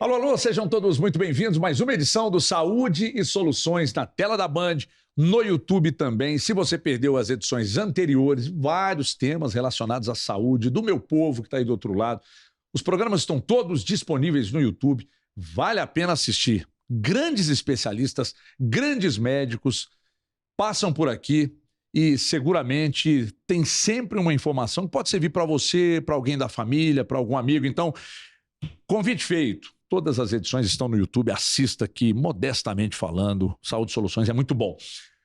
Alô, alô, sejam todos muito bem-vindos. Mais uma edição do Saúde e Soluções na tela da Band, no YouTube também. Se você perdeu as edições anteriores, vários temas relacionados à saúde do meu povo que está aí do outro lado. Os programas estão todos disponíveis no YouTube. Vale a pena assistir. Grandes especialistas, grandes médicos passam por aqui e seguramente tem sempre uma informação que pode servir para você, para alguém da família, para algum amigo. Então, convite feito. Todas as edições estão no YouTube, assista aqui, modestamente falando. Saúde e Soluções é muito bom.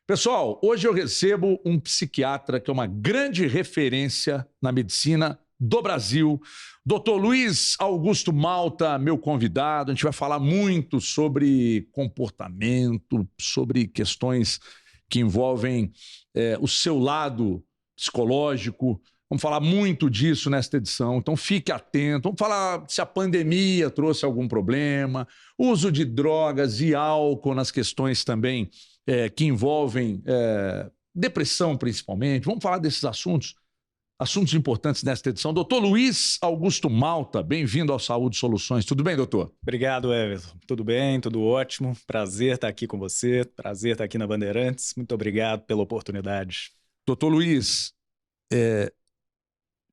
Pessoal, hoje eu recebo um psiquiatra que é uma grande referência na medicina do Brasil, Dr. Luiz Augusto Malta, meu convidado. A gente vai falar muito sobre comportamento, sobre questões que envolvem o seu lado psicológico. Vamos falar muito disso nesta edição, então fique atento. Vamos falar se a pandemia trouxe algum problema, uso de drogas e álcool nas questões também que envolvem depressão, principalmente. Vamos falar desses assuntos importantes nesta edição. Doutor Luiz Augusto Malta, bem-vindo ao Saúde e Soluções. Tudo bem, doutor? Obrigado, Everton. Tudo bem, tudo ótimo. Prazer estar aqui com você, prazer estar aqui na Bandeirantes. Muito obrigado pela oportunidade. Doutor Luiz,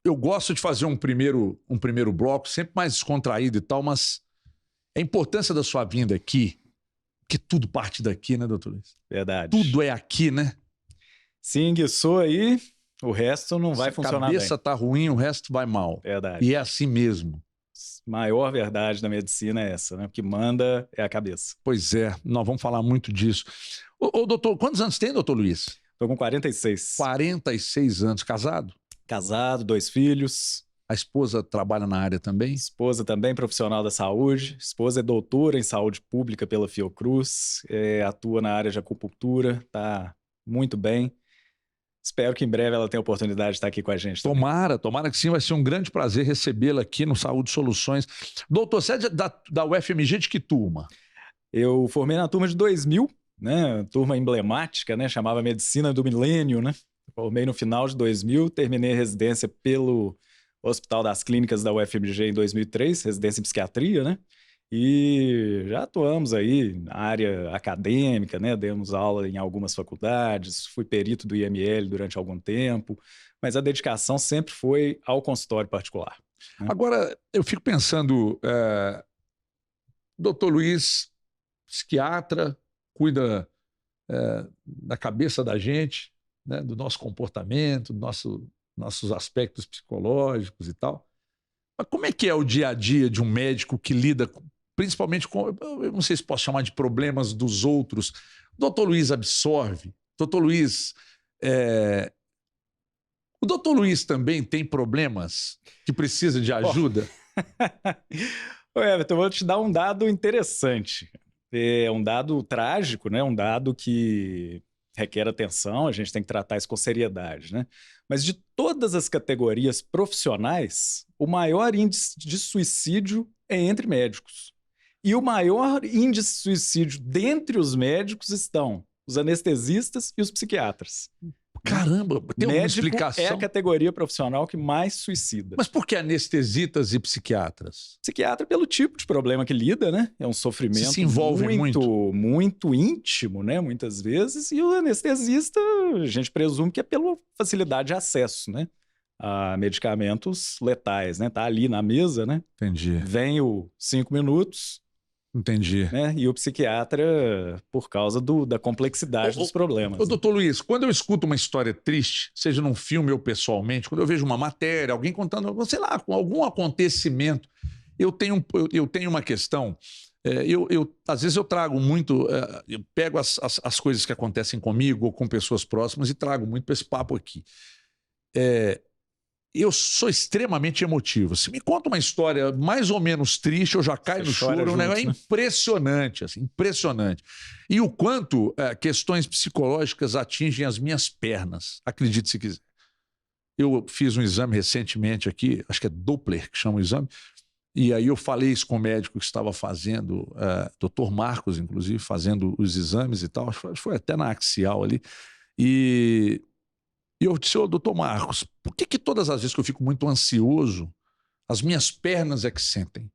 eu gosto de fazer um primeiro bloco, sempre mais descontraído e tal, mas a importância da sua vinda aqui, que tudo parte daqui, né, doutor Luiz? Verdade. Tudo é aqui, né? Sim, enguiçou aí, o resto não vai funcionar bem. Se a cabeça tá ruim, o resto vai mal. Verdade. E é assim mesmo. Maior verdade da medicina é essa, né? O que manda é a cabeça. Pois é, nós vamos falar muito disso. Ô doutor, quantos anos tem, doutor Luiz? Estou com 46. 46 anos, casado? Casado, 2 filhos. A esposa trabalha na área também? Esposa também profissional da saúde. Esposa é doutora em saúde pública pela Fiocruz. Atua na área de acupuntura. Tá muito bem. Espero que em breve ela tenha a oportunidade de estar aqui com a gente também. Tomara que sim. Vai ser um grande prazer recebê-la aqui no Saúde Soluções. Doutor, você é da UFMG de que turma? Eu formei na turma de 2000, né? Turma emblemática, né? Chamava Medicina do Milênio, né? Formei no final de 2000, terminei a residência pelo Hospital das Clínicas da UFMG em 2003, residência em psiquiatria, né? E já atuamos aí na área acadêmica, né? Demos aula em algumas faculdades, fui perito do IML durante algum tempo, mas a dedicação sempre foi ao consultório particular, né? Agora, eu fico pensando, doutor Luiz, psiquiatra, cuida da cabeça da gente, né, do nosso comportamento, nossos aspectos psicológicos e tal. Mas como é que é o dia a dia de um médico que lida principalmente com, eu não sei se posso chamar de problemas dos outros? Doutor Luiz absorve? Doutor Luiz, o doutor Luiz também tem problemas que precisa de ajuda? Ô Everton, eu vou te dar um dado interessante. É um dado trágico, né? Um dado que requer atenção, a gente tem que tratar isso com seriedade, né? Mas de todas as categorias profissionais, o maior índice de suicídio é entre médicos. E o maior índice de suicídio dentre os médicos estão os anestesistas e os psiquiatras. Caramba, tem alguma explicação? É a categoria profissional que mais suicida. Mas por que anestesistas e psiquiatras? Psiquiatra pelo tipo de problema que lida, né? É um sofrimento se envolve muito íntimo, né? Muitas vezes. E o anestesista, a gente presume que é pela facilidade de acesso, né? A medicamentos letais, né? Tá ali na mesa, né? Entendi. Vem o 5 minutos... Entendi. Né? E o psiquiatra, por causa da complexidade dos problemas. Doutor Luiz, quando eu escuto uma história triste, seja num filme ou pessoalmente, quando eu vejo uma matéria, alguém contando, sei lá, com algum acontecimento, eu tenho uma questão. Às vezes eu trago muito, eu pego as coisas que acontecem comigo ou com pessoas próximas e trago muito para esse papo aqui. Eu sou extremamente emotivo. Se me conta uma história mais ou menos triste, eu já caio no choro. Junto, é impressionante, assim, impressionante. E o quanto questões psicológicas atingem as minhas pernas, acredite se quiser. Eu fiz um exame recentemente aqui, acho que é Doppler que chama o exame, e aí eu falei isso com o médico que estava fazendo, Dr. Marcos, inclusive, fazendo os exames e tal, acho que foi até na axial ali, e eu disse, doutor Marcos, por que todas as vezes que eu fico muito ansioso, as minhas pernas é que sentem?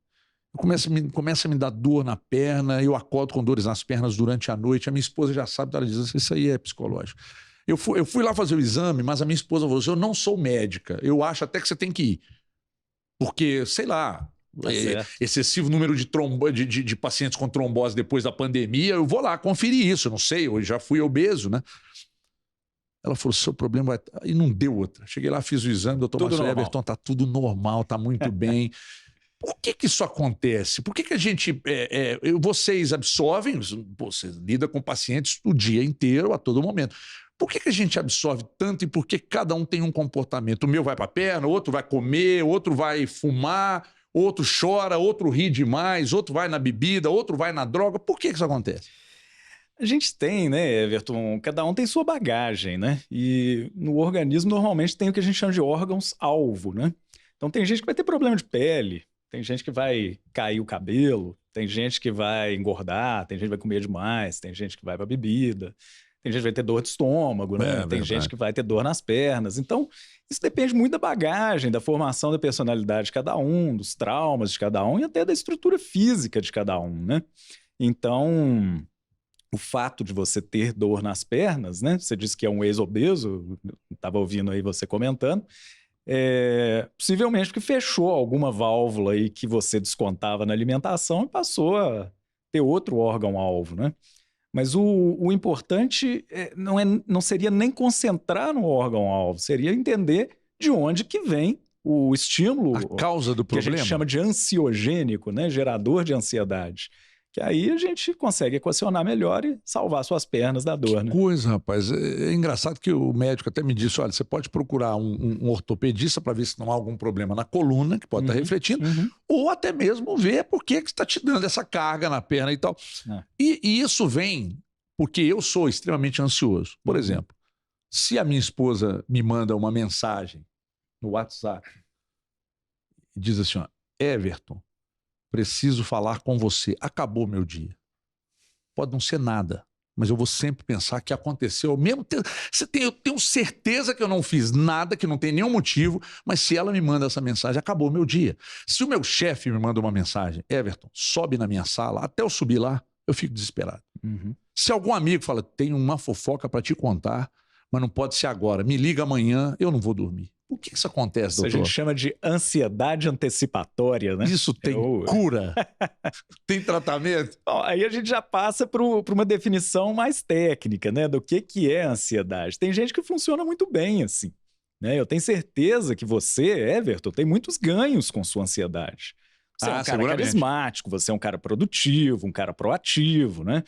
Começa a me dar dor na perna, eu acordo com dores nas pernas durante a noite, a minha esposa já sabe, ela diz, isso aí é psicológico. Eu fui lá fazer o exame, mas a minha esposa falou assim, eu não sou médica, eu acho até que você tem que ir. Porque, sei lá, excessivo número de pacientes com trombose depois da pandemia, eu vou lá conferir isso, eu não sei, eu já fui obeso, né? Ela falou, seu problema vai... E não deu outra. Cheguei lá, fiz o exame, doutor Marcelo Everton, tá tudo normal, tá muito bem. Por que isso acontece? Por que a gente... vocês absorvem, você lida com pacientes o dia inteiro, a todo momento. Por que a gente absorve tanto e por que cada um tem um comportamento? O meu vai para a perna, outro vai comer, outro vai fumar, outro chora, outro ri demais, outro vai na bebida, outro vai na droga. Por que isso acontece? A gente tem, né, Everton, cada um tem sua bagagem, né? E no organismo normalmente tem o que a gente chama de órgãos-alvo, né? Então tem gente que vai ter problema de pele, tem gente que vai cair o cabelo, tem gente que vai engordar, tem gente que vai comer demais, tem gente que vai para bebida, tem gente que vai ter dor de estômago, né? Tem gente que vai ter dor nas pernas. Então, isso depende muito da bagagem, da formação da personalidade de cada um, dos traumas de cada um e até da estrutura física de cada um, né? Então, o fato de você ter dor nas pernas, né? Você disse que é um ex-obeso, estava ouvindo aí você comentando, possivelmente porque fechou alguma válvula aí que você descontava na alimentação e passou a ter outro órgão-alvo, né? Mas o importante não seria nem concentrar no órgão-alvo, seria entender de onde que vem o estímulo, a causa do problema, que a gente chama de ansiogênico, né? Gerador de ansiedade. Que aí a gente consegue equacionar melhor e salvar suas pernas da dor, né? Que coisa, rapaz. É engraçado que o médico até me disse, olha, você pode procurar um ortopedista para ver se não há algum problema na coluna, que pode estar refletindo, ou até mesmo ver por que está te dando essa carga na perna e tal. E isso vem porque eu sou extremamente ansioso. Por exemplo, se a minha esposa me manda uma mensagem no WhatsApp e diz assim, ó, Everton, preciso falar com você. Acabou meu dia. Pode não ser nada, mas eu vou sempre pensar que aconteceu. Mesmo eu tenho certeza que eu não fiz nada, que não tem nenhum motivo, mas se ela me manda essa mensagem, acabou meu dia. Se o meu chefe me manda uma mensagem, Everton, sobe na minha sala, até eu subir lá, eu fico desesperado. Se algum amigo fala, tenho uma fofoca para te contar, mas não pode ser agora, me liga amanhã, eu não vou dormir. Por que isso acontece, doutor? Isso a gente chama de ansiedade antecipatória, né? Isso tem cura? Tem tratamento? Bom, aí a gente já passa para uma definição mais técnica, né? Do que é ansiedade. Tem gente que funciona muito bem assim, né? Eu tenho certeza que você, Everton, tem muitos ganhos com sua ansiedade. Você é um cara carismático, você é um cara produtivo, um cara proativo, né?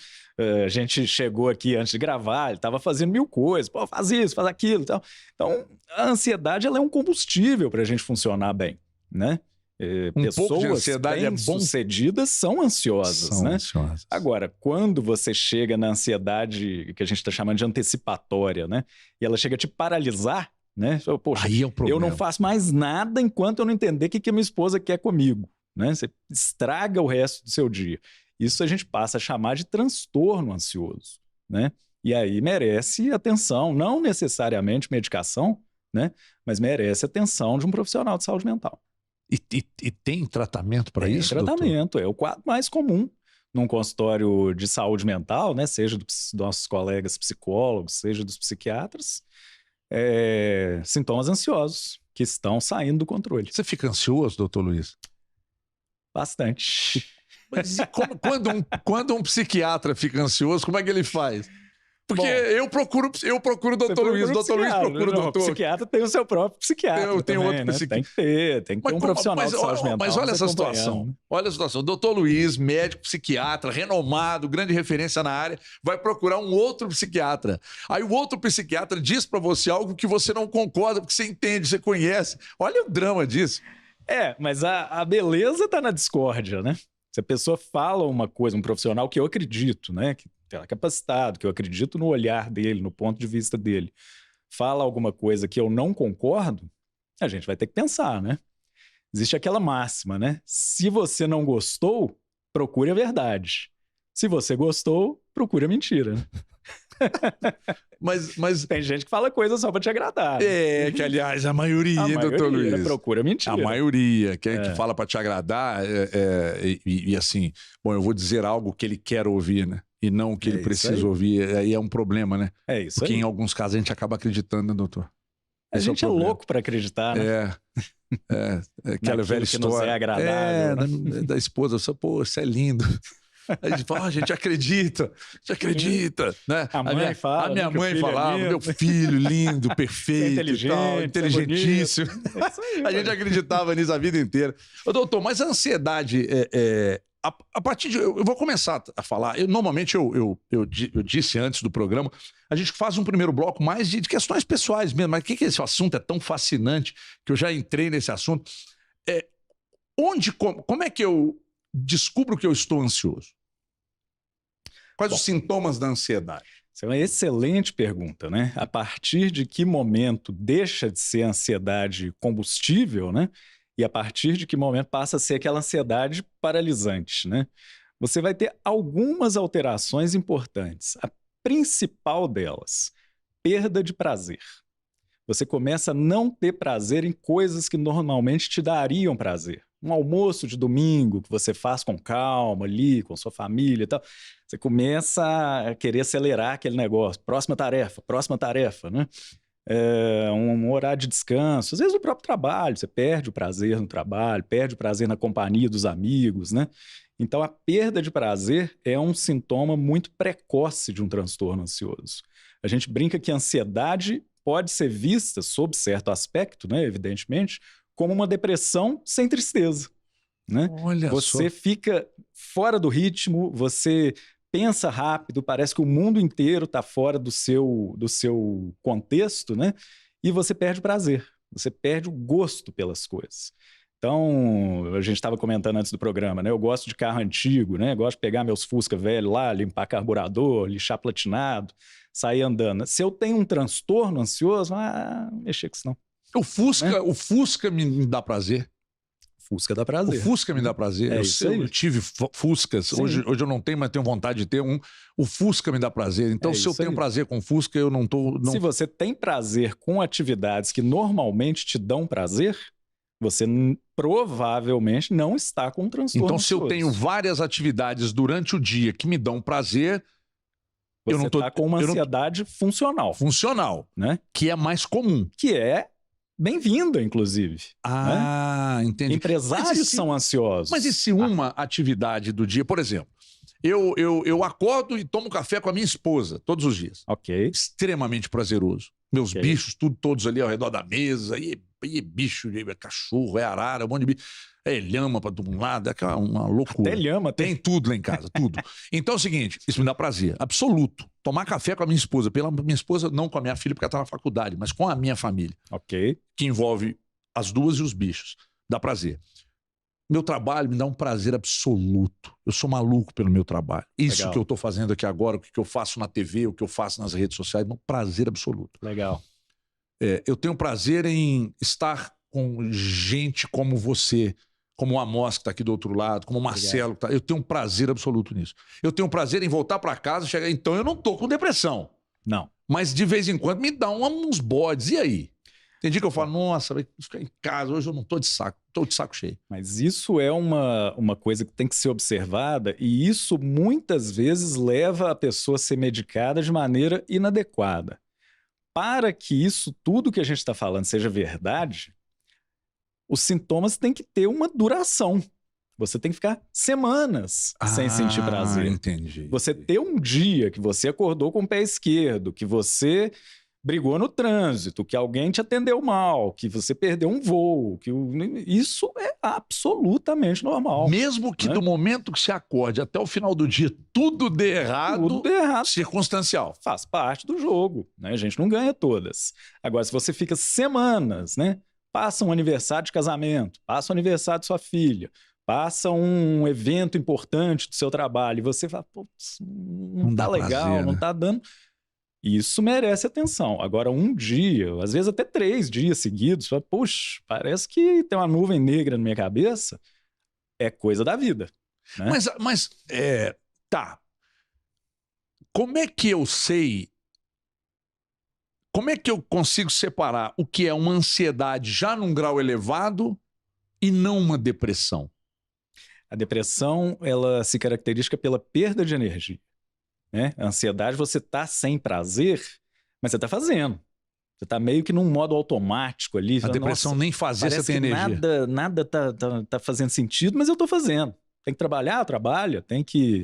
A gente chegou aqui antes de gravar, ele estava fazendo 1000 coisas. Pô, faz isso, faz aquilo e tal. Então, a ansiedade ela é um combustível para a gente funcionar bem, né? Pessoas bem-sucedidas são ansiosas, né? Agora, quando você chega na ansiedade que a gente está chamando de antecipatória, né? E ela chega a te paralisar, né? Poxa, aí é o problema. Eu não faço mais nada enquanto eu não entender o que a minha esposa quer comigo. Né? Você estraga o resto do seu dia. Isso a gente passa a chamar de transtorno ansioso, né? E aí merece atenção, não necessariamente medicação, né? Mas merece atenção de um profissional de saúde mental. E tem tratamento para isso, tratamento, doutor? É o quadro mais comum num consultório de saúde mental, né? Seja dos nossos colegas psicólogos, seja dos psiquiatras, sintomas ansiosos que estão saindo do controle. Você fica ansioso, doutor Luiz? Bastante. Mas quando um psiquiatra fica ansioso, como é que ele faz? Porque eu procuro o doutor Luiz, doutor Luiz procura o doutor. O psiquiatra tem o seu próprio psiquiatra. Eu tenho também, outro psiquiatra. Tem que ter um profissional de saúde mental. Mas olha essa situação. Né? Olha a situação. Doutor Luiz, médico, psiquiatra, renomado, grande referência na área, vai procurar um outro psiquiatra. Aí o outro psiquiatra diz para você algo que você não concorda, porque você entende, você conhece. Olha o drama disso. Mas a beleza está na discórdia, né? Se a pessoa fala uma coisa, um profissional que eu acredito, né? Que é capacitado, que eu acredito no olhar dele, no ponto de vista dele, fala alguma coisa que eu não concordo, a gente vai ter que pensar, né? Existe aquela máxima, né? Se você não gostou, procure a verdade. Se você gostou, procure a mentira. Né? Mas Tem gente que fala coisa só pra te agradar. Né? que aliás, a maioria, doutor Luiz. Procura mentira. A maioria, que fala pra te agradar, e assim, bom, eu vou dizer algo que ele quer ouvir, né? E não o que ele precisa ouvir. Aí é um problema, né? É isso Porque aí. em alguns casos a gente acaba acreditando, né, doutor? A gente é louco pra acreditar, né? Aquela velha história. Não é agradável, né? da esposa, pô, isso é lindo. Aí a gente fala, a gente acredita, né? A minha mãe falava, meu filho lindo, perfeito, inteligente, inteligentíssimo. A gente acreditava nisso a vida inteira. Ô, doutor, mas a ansiedade, a partir de... Eu vou começar a falar, normalmente eu disse antes do programa, a gente faz um primeiro bloco mais de questões pessoais mesmo, mas que esse assunto é tão fascinante que eu já entrei nesse assunto. Como é que eu descubro que eu estou ansioso? Quais os sintomas da ansiedade? Essa é uma excelente pergunta, né? A partir de que momento deixa de ser ansiedade combustível, né? E a partir de que momento passa a ser aquela ansiedade paralisante, né? Você vai ter algumas alterações importantes. A principal delas, perda de prazer. Você começa a não ter prazer em coisas que normalmente te dariam prazer. Um almoço de domingo que você faz com calma ali, com sua família e tal. Você começa a querer acelerar aquele negócio. Próxima tarefa, né? Um horário de descanso. Às vezes o próprio trabalho, você perde o prazer no trabalho, perde o prazer na companhia dos amigos, né? Então a perda de prazer é um sintoma muito precoce de um transtorno ansioso. A gente brinca que a ansiedade pode ser vista, sob certo aspecto, né, evidentemente, como uma depressão sem tristeza. Né? Olha você só. fica fora do ritmo, você pensa rápido, parece que o mundo inteiro está fora do seu contexto, né? E você perde o prazer, você perde o gosto pelas coisas. Então, a gente estava comentando antes do programa, né? Eu gosto de carro antigo, né? Eu gosto de pegar meus Fusca velho lá, limpar carburador, lixar platinado, sair andando. Se eu tenho um transtorno ansioso, mexer com isso não. O Fusca me dá prazer. Fusca dá prazer. O Fusca me dá prazer. Eu tive Fuscas. Hoje eu não tenho, mas tenho vontade de ter um. O Fusca me dá prazer. Então, se eu tenho prazer com Fusca, eu não tô... Se você tem prazer com atividades que normalmente te dão prazer, você provavelmente não está com um transtorno Então, se eu ansioso. tenho várias atividades durante o dia que me dão prazer... Você está com uma ansiedade funcional. Funcional. Né? Que é mais comum. Que é bem-vinda, inclusive. Né? Entendi. Empresários são ansiosos. Mas e se uma atividade do dia... Por exemplo, eu acordo e tomo café com a minha esposa todos os dias. Ok. Extremamente prazeroso. Meus bichos, todos ali ao redor da mesa. E bicho, é cachorro, é arara, um monte de bicho. É lhama para todo lado, é uma loucura. Até lhama. Tem tudo lá em casa, tudo. Então é o seguinte, isso me dá prazer, absoluto. Tomar café com a minha esposa, pela minha esposa, não com a minha filha, porque ela está na faculdade, mas com a minha família. Ok. Que envolve as duas e os bichos. Dá prazer. Meu trabalho me dá um prazer absoluto. Eu sou maluco pelo meu trabalho. Isso Legal. Que eu estou fazendo aqui agora, o que eu faço na TV, o que eu faço nas redes sociais, é um prazer absoluto. Legal. Eu tenho prazer em estar com gente como você, como o Amós, que está aqui do outro lado, como o Marcelo. Que tá... Eu tenho um prazer absoluto nisso. Eu tenho um prazer em voltar para casa e chegar... Então eu não estou com depressão. Não. Mas de vez em quando me dá uns bodes. E aí? Tem dia que eu falo, nossa, vai ficar em casa, hoje eu não estou de saco cheio. Mas isso é uma coisa que tem que ser observada e isso muitas vezes leva a pessoa a ser medicada de maneira inadequada. Para que isso tudo que a gente está falando seja verdade, os sintomas têm que ter uma duração. Você tem que ficar semanas sem sentir prazer. Entendi. Você ter um dia que você acordou com o pé esquerdo, que você brigou no trânsito, que alguém te atendeu mal, que você perdeu um voo, isso é absolutamente normal. Mesmo que do momento que você acorde até o final do dia tudo dê errado, circunstancial. Faz parte do jogo, né? A gente não ganha todas. Agora, se você fica semanas, né? Passa um aniversário de casamento, passa um aniversário de sua filha, passa um evento importante do seu trabalho e você fala, putz, não tá legal, prazer, né? Não tá dando... Isso merece atenção. Agora, um dia, às vezes até 3 dias seguidos, fala, puxa, parece que tem uma nuvem negra na minha cabeça. É coisa da vida. Né? Tá. Como é que eu sei como é que eu consigo separar o que é uma ansiedade já num grau elevado e não uma depressão? A depressão, ela se caracteriza pela perda de energia, né? A ansiedade, você tá sem prazer, mas você tá fazendo. Você tá meio que num modo automático ali. A depressão nem fazer você tem energia. Nada tá fazendo sentido, mas eu tô fazendo. Tem que trabalhar, trabalha. Entendi.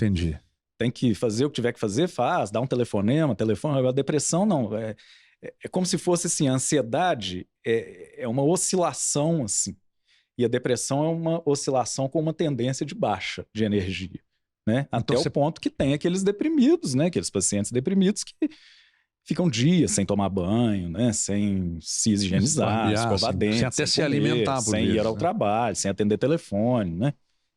Tem que fazer o que tiver que fazer, faz. Dá um telefonema, telefone. A depressão não. É como se fosse assim, a ansiedade é uma oscilação assim. E a depressão é uma oscilação com uma tendência de baixa de energia, né? Até o ponto que tem aqueles deprimidos, né? Aqueles pacientes deprimidos que ficam dias sem tomar banho, né? Sem se higienizar, escovar dentes, sem até se alimentar, sem ir ao trabalho, sem atender telefone, né?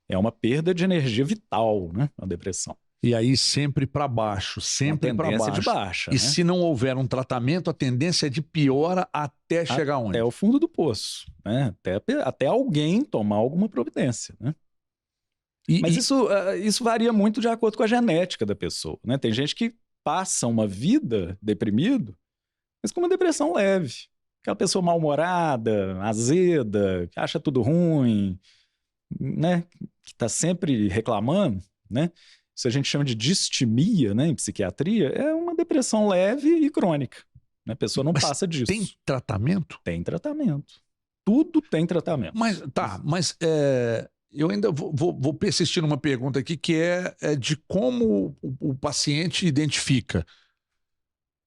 É uma perda de energia vital, né? A depressão. E aí sempre para baixo, sempre para baixo. De baixa. E né? se não houver um tratamento, a tendência é de piora até chegar onde? Até o fundo do poço, né? Até alguém tomar alguma providência, né? Mas isso varia muito de acordo com a genética da pessoa, né? Tem gente que passa uma vida deprimido, mas com uma depressão leve. Aquela pessoa mal-humorada, azeda, que acha tudo ruim, né? Que está sempre reclamando, né? Isso a gente chama de distimia, né, em psiquiatria, é uma depressão leve e crônica. Né? A pessoa não passa disso. Tem tratamento? Tem tratamento. Tudo tem tratamento. Mas eu ainda vou persistir numa pergunta aqui, que é de como o paciente identifica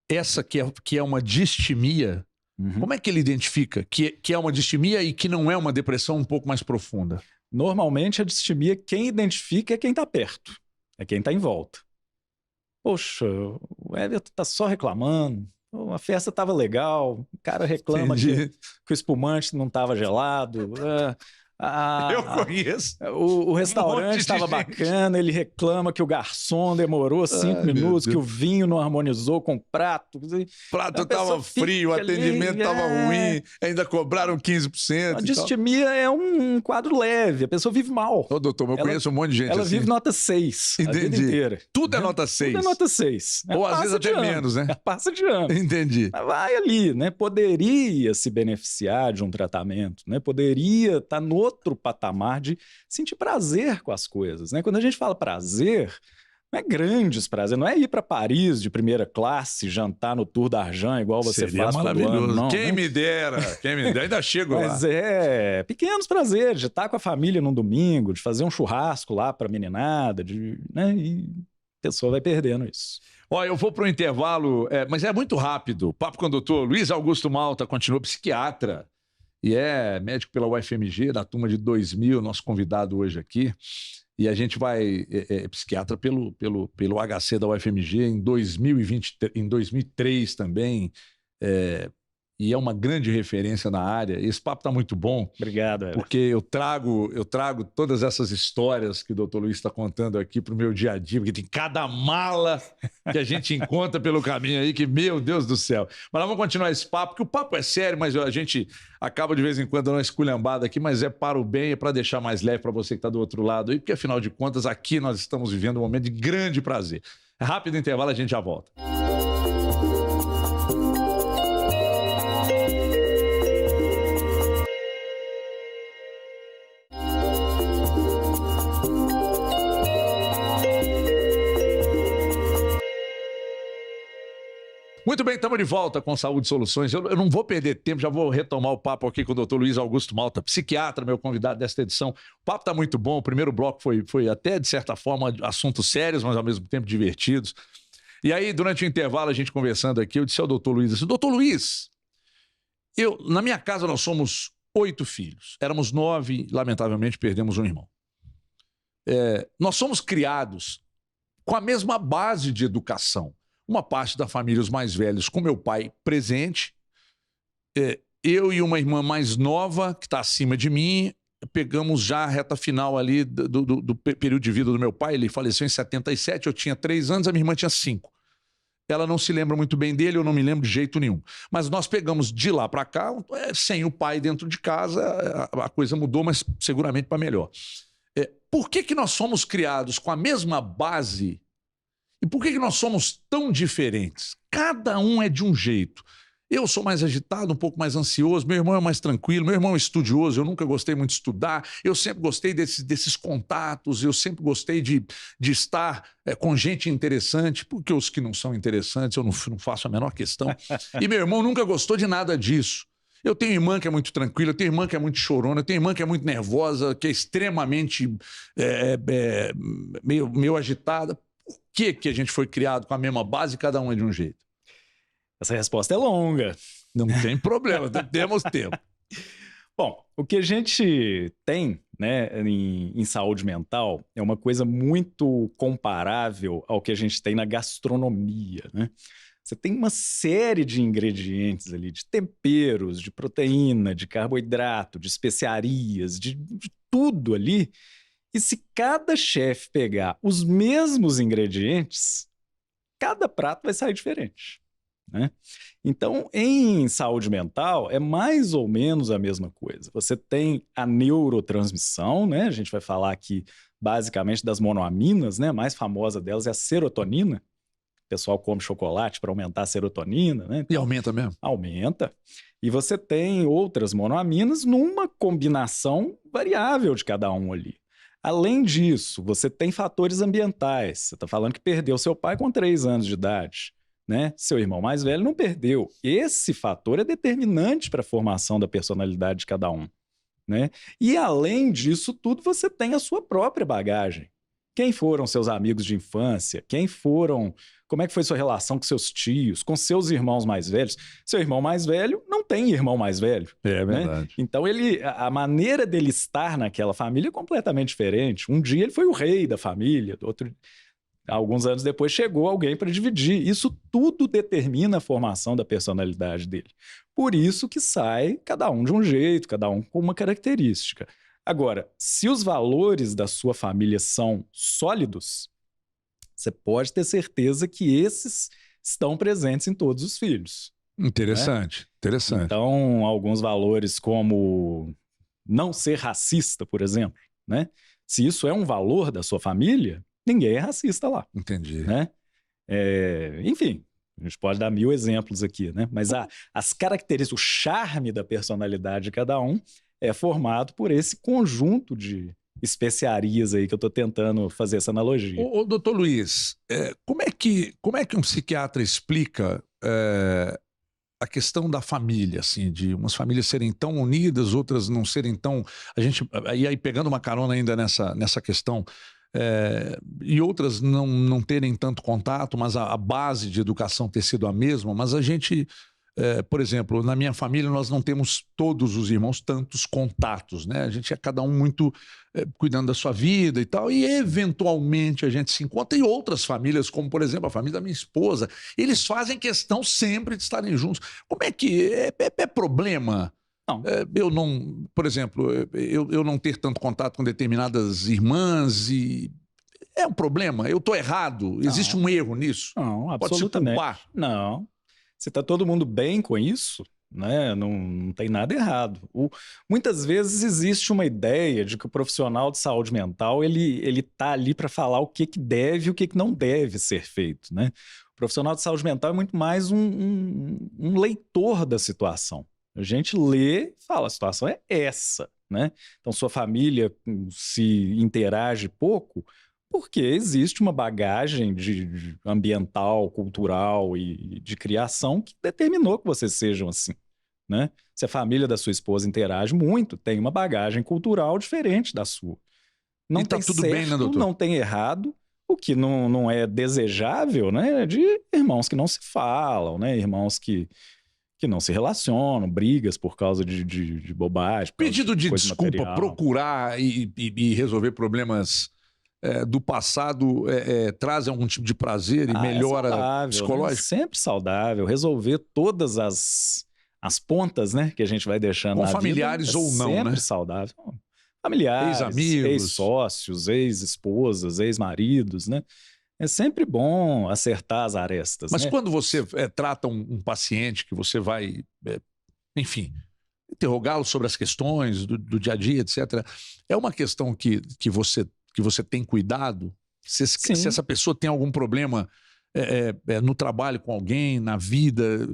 essa que é uma distimia. Uhum. Como é que ele identifica que é uma distimia e que não é uma depressão um pouco mais profunda? Normalmente, a distimia, quem identifica é quem está perto. É quem está em volta. Poxa, o Everton tá só reclamando. A festa estava legal. O cara reclama que o espumante não estava gelado. Eu conheço. O restaurante estava bacana, ele reclama que o garçom demorou 5 minutos, que o vinho não harmonizou com o prato. O prato estava frio, o atendimento estava ruim, ainda cobraram 15%. A distimia é um quadro leve, a pessoa vive mal. Ô, doutor, eu conheço um monte de gente ela assim. vive nota 6 a vida inteira. Tudo é nota 6. Tudo é nota 6. Ou às vezes até menos, né? Passa de ano. Entendi. Vai ali, né? Poderia se beneficiar de um tratamento, né? Poderia estar no outro patamar de sentir prazer com as coisas, né? Quando a gente fala prazer, não é grandes prazer, não é ir para Paris de primeira classe, jantar no Tour d'Argent, igual você faz todo ano. Não, quem me dera, ainda chego lá. Mas pequenos prazeres, de estar com a família num domingo, de fazer um churrasco lá para a meninada, né? E a pessoa vai perdendo isso. Ó, eu vou para o intervalo, mas é muito rápido. Papo com o doutor Luiz Augusto Malta, continua psiquiatra. E é médico pela UFMG, da turma de 2000, nosso convidado hoje aqui. E a gente vai, psiquiatra pelo HC da UFMG em 2003 também. E é uma grande referência na área. Esse papo está muito bom. Obrigado, Everton. Porque eu trago todas essas histórias que o doutor Luiz está contando aqui para o meu dia a dia, porque tem cada mala que a gente encontra pelo caminho aí, que, meu Deus do céu. Mas nós vamos continuar esse papo, porque o papo é sério, mas a gente acaba de vez em quando dando uma esculhambada aqui, mas é para o bem, é para deixar mais leve para você que está do outro lado aí, porque afinal de contas, aqui nós estamos vivendo um momento de grande prazer. Rápido intervalo, a gente já volta. Muito bem, estamos de volta com Saúde e Soluções. Eu não vou perder tempo, já vou retomar o papo aqui com o doutor Luiz Augusto Malta, psiquiatra, meu convidado desta edição. O papo está muito bom, o primeiro bloco foi até, de certa forma, assuntos sérios, mas ao mesmo tempo divertidos. E aí, durante o intervalo, a gente conversando aqui, eu disse ao doutor Luiz assim, doutor Luiz, na minha casa nós somos 8 filhos, éramos 9, lamentavelmente perdemos um irmão. Nós somos criados com a mesma base de educação. Uma parte da família, os mais velhos, com meu pai presente, eu e uma irmã mais nova, que está acima de mim, pegamos já a reta final ali do período de vida do meu pai. Ele faleceu em 77, eu tinha 3 anos, a minha irmã tinha 5. Ela não se lembra muito bem dele, eu não me lembro de jeito nenhum. Mas nós pegamos de lá para cá, sem o pai dentro de casa, a coisa mudou, mas seguramente para melhor. Por que nós somos criados com a mesma base? E por que nós somos tão diferentes? Cada um é de um jeito. Eu sou mais agitado, um pouco mais ansioso, meu irmão é mais tranquilo, meu irmão é estudioso, eu nunca gostei muito de estudar, eu sempre gostei desses contatos, eu sempre gostei de estar com gente interessante, porque os que não são interessantes eu não faço a menor questão. E meu irmão nunca gostou de nada disso. Eu tenho irmã que é muito tranquila, eu tenho irmã que é muito chorona, eu tenho irmã que é muito nervosa, que é extremamente meio agitada. Por que a gente foi criado com a mesma base e cada um é de um jeito? Essa resposta é longa. Não tem problema, temos tempo. Bom, o que a gente tem, né, em saúde mental é uma coisa muito comparável ao que a gente tem na gastronomia, né? Você tem uma série de ingredientes ali, de temperos, de proteína, de carboidrato, de especiarias, de tudo ali. E se cada chefe pegar os mesmos ingredientes, cada prato vai sair diferente, né? Então, em saúde mental, é mais ou menos a mesma coisa. Você tem a neurotransmissão, né? A gente vai falar aqui basicamente das monoaminas, né? A mais famosa delas é a serotonina. O pessoal come chocolate para aumentar a serotonina, né? E aumenta mesmo? Aumenta. E você tem outras monoaminas numa combinação variável de cada um ali. Além disso, você tem fatores ambientais. Você está falando que perdeu seu pai com 3 anos de idade, né? Seu irmão mais velho não perdeu. Esse fator é determinante para a formação da personalidade de cada um, né? E além disso tudo, você tem a sua própria bagagem. Quem foram seus amigos de infância? Como é que foi sua relação com seus tios, com seus irmãos mais velhos? Seu irmão mais velho não tem irmão mais velho. É verdade. Né? Então, a maneira dele estar naquela família é completamente diferente. Um dia ele foi o rei da família, alguns anos depois chegou alguém para dividir. Isso tudo determina a formação da personalidade dele. Por isso que sai cada um de um jeito, cada um com uma característica. Agora, se os valores da sua família são sólidos, você pode ter certeza que esses estão presentes em todos os filhos. Interessante, né? Interessante. Então, alguns valores como não ser racista, por exemplo, né? Se isso é um valor da sua família, ninguém é racista lá. Entendi. Né? Enfim, a gente pode dar 1000 exemplos aqui, né? Mas as características, o charme da personalidade de cada um é formado por esse conjunto de especiarias aí que eu estou tentando fazer essa analogia. Ô, doutor Luiz, como é que um psiquiatra explica a questão da família, assim, de umas famílias serem tão unidas, outras não serem tão... E aí pegando uma carona ainda nessa questão, e outras não terem tanto contato, mas a base de educação ter sido a mesma, mas a gente... por exemplo, na minha família nós não temos todos os irmãos tantos contatos, né? A gente é cada um muito cuidando da sua vida e tal, e eventualmente a gente se encontra em outras famílias, como por exemplo a família da minha esposa, eles fazem questão sempre de estarem juntos. Como é que é problema? Não. Eu não, por exemplo, eu não ter tanto contato com determinadas irmãs e é um problema? Eu estou errado? Existe um erro nisso? Não, Pode se absolutamente. culpar? Não. Se está todo mundo bem com isso, né? Não tem nada errado. Muitas vezes existe uma ideia de que o profissional de saúde mental ele está ali para falar o que deve e o que não deve ser feito, né? O profissional de saúde mental é muito mais um leitor da situação. A gente lê e fala, a situação é essa, né? Então, sua família se interage pouco, porque existe uma bagagem de ambiental, cultural e de criação que determinou que vocês sejam assim, né? Se a família da sua esposa interage muito, tem uma bagagem cultural diferente da sua. Não tem tudo certo, bem, né, doutor? não tem errado. O que não é desejável, né? É de irmãos que não se falam, né? Irmãos que não se relacionam, brigas por causa de bobagem. Pedido de desculpa, material. procurar e resolver problemas do passado traz algum tipo de prazer e melhora saudável, psicológico? Né? Sempre saudável. Resolver todas as pontas, né, que a gente vai deixando com na familiares vida, ou não, sempre né? saudável. Familiares, ex-amigos, ex-sócios, ex-esposas, ex-maridos, né? É sempre bom acertar as arestas. Mas né? quando você trata um paciente que você vai, enfim, interrogá-lo sobre as questões do dia a dia, etc., é uma questão que você tem cuidado? Se essa pessoa tem algum problema no trabalho com alguém, na vida...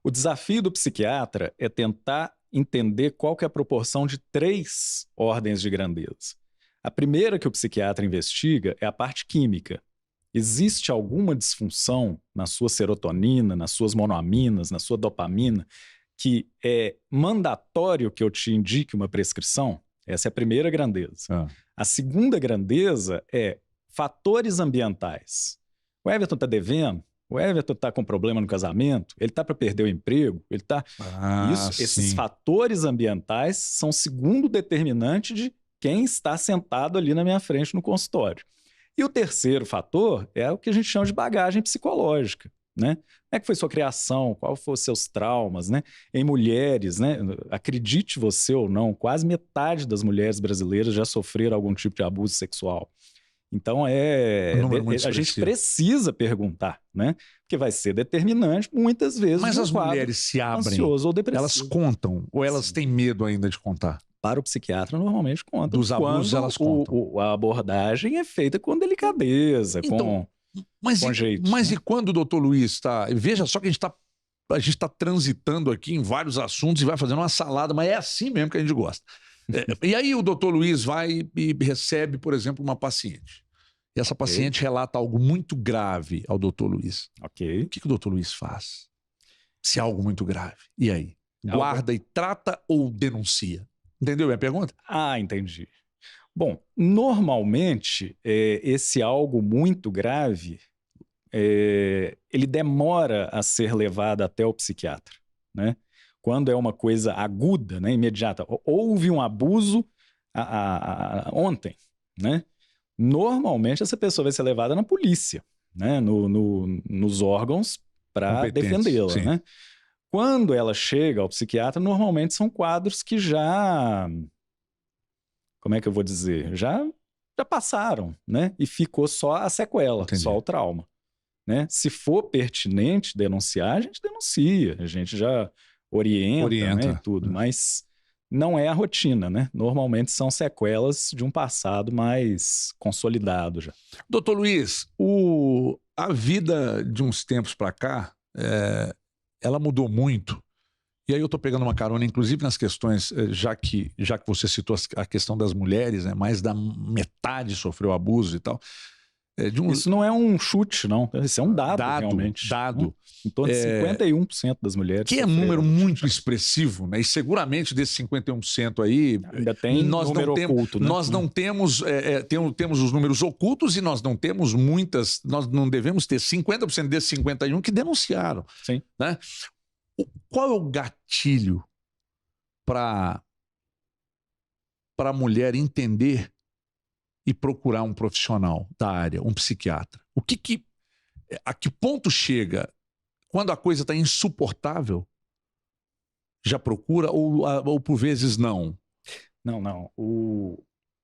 O desafio do psiquiatra é tentar entender qual que é a proporção de 3 ordens de grandeza. A primeira que o psiquiatra investiga é a parte química. Existe alguma disfunção na sua serotonina, nas suas monoaminas, na sua dopamina, que é mandatório que eu te indique uma prescrição? Essa é a primeira grandeza. A segunda grandeza é fatores ambientais. O Everton está devendo? O Everton está com problema no casamento? Ele está para perder o emprego? Ele está... Esses fatores ambientais são o segundo determinante de quem está sentado ali na minha frente no consultório. E o terceiro fator é o que a gente chama de bagagem psicológica, né? Como é que foi sua criação? Qual foram os seus traumas, né? Em mulheres, né? Acredite você ou não, quase metade das mulheres brasileiras já sofreram algum tipo de abuso sexual. Então, a gente precisa perguntar, né? Porque vai ser determinante muitas vezes. Mas as mulheres se abrem, ansioso ou depressivo. Elas contam ou elas têm medo ainda de contar? Para o psiquiatra, normalmente contam. Dos abusos, elas contam. A abordagem é feita com delicadeza, com jeito. Mas e quando o doutor Luiz está... Veja só que a gente está transitando aqui em vários assuntos e vai fazendo uma salada, mas é assim mesmo que a gente gosta. E aí o doutor Luiz vai e recebe, por exemplo, uma paciente. E essa paciente relata algo muito grave ao doutor Luiz. O que o doutor Luiz faz? Se é algo muito grave. E aí? Guarda e trata ou denuncia? Entendeu a minha pergunta? Entendi. Bom, normalmente, esse algo muito grave, ele demora a ser levado até o psiquiatra, né? Quando é uma coisa aguda, né, imediata. Houve um abuso ontem, né? Normalmente, essa pessoa vai ser levada na polícia, né? Nos órgãos para defendê-la, né? Quando ela chega ao psiquiatra, normalmente são quadros que já... Como é que eu vou dizer? Já passaram, né? E ficou só a sequela, só o trauma, né? Se for pertinente denunciar, a gente denuncia. A gente já orienta. Né, e tudo. Mas não é a rotina, né? Normalmente são sequelas de um passado mais consolidado já. Doutor Luiz, a vida de uns tempos para cá... ela mudou muito. E aí eu estou pegando uma carona, inclusive nas questões, já que você citou a questão das mulheres, né, mais da metade sofreu abuso e tal. Isso não é um chute, não. Isso é um dado realmente. Dado. Em torno de 51% das mulheres. Que é um número muito expressivo, né? E seguramente desses 51% aí... Ainda tem número oculto, né? Nós não temos... temos os números ocultos e nós não temos muitas... Nós não devemos ter 50% desses 51% que denunciaram. Sim. Né? Qual é o gatilho para a mulher entender e procurar um profissional da área, um psiquiatra? A que ponto chega quando a coisa está insuportável? Já procura ou por vezes não? Não.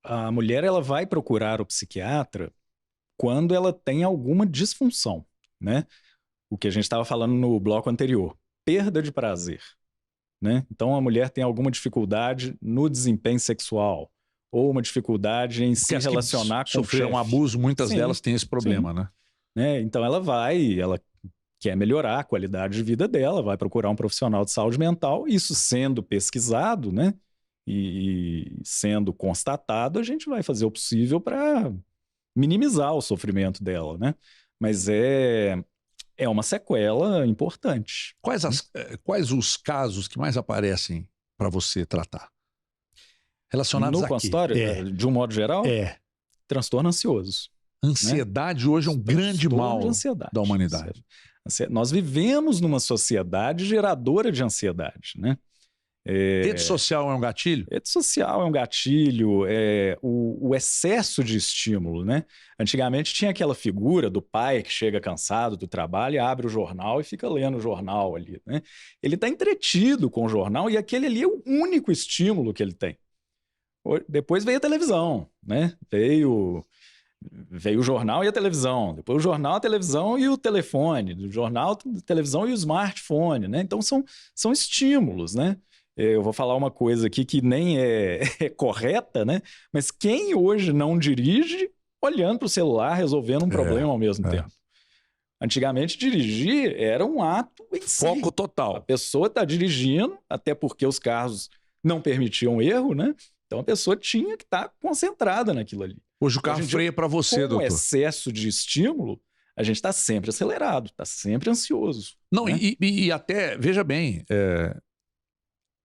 A mulher ela vai procurar o psiquiatra quando ela tem alguma disfunção, né? O que a gente estava falando no bloco anterior. Perda de prazer, né? Então a mulher tem alguma dificuldade no desempenho sexual ou uma dificuldade em se relacionar com o chefe. Sofreram abuso, muitas delas têm esse problema, né? Então ela quer melhorar a qualidade de vida dela, vai procurar um profissional de saúde mental. Isso sendo pesquisado, né? E sendo constatado, a gente vai fazer o possível para minimizar o sofrimento dela, né? Mas é uma sequela importante. Quais os casos que mais aparecem para você tratar? Relacionados no consultório, de um modo geral? Transtorno ansioso. Ansiedade, né? Hoje é um grande mal da humanidade. Nós vivemos numa sociedade geradora de ansiedade, né? Rede social é um gatilho? Rede social é um gatilho, o excesso de estímulo, né? Antigamente tinha aquela figura do pai que chega cansado do trabalho, abre o jornal e fica lendo o jornal ali, né? Ele está entretido com o jornal e aquele ali é o único estímulo que ele tem. Depois veio a televisão, né? Veio o jornal e a televisão. Depois o jornal, a televisão e o telefone. Do jornal, a televisão e o smartphone, né? Então são estímulos, né? Eu vou falar uma coisa aqui que nem é correta, né? Mas quem hoje não dirige olhando para o celular, resolvendo um problema ao mesmo tempo? Antigamente, dirigir era um ato em si. Foco A total. pessoa está dirigindo, até porque os carros não permitiam erro, né? Então a pessoa tinha que estar concentrada naquilo ali. Hoje o carro Hoje em dia, freia para você, Com o doutor. excesso de estímulo, a gente está sempre acelerado, está sempre ansioso. Não, né? e até, veja bem,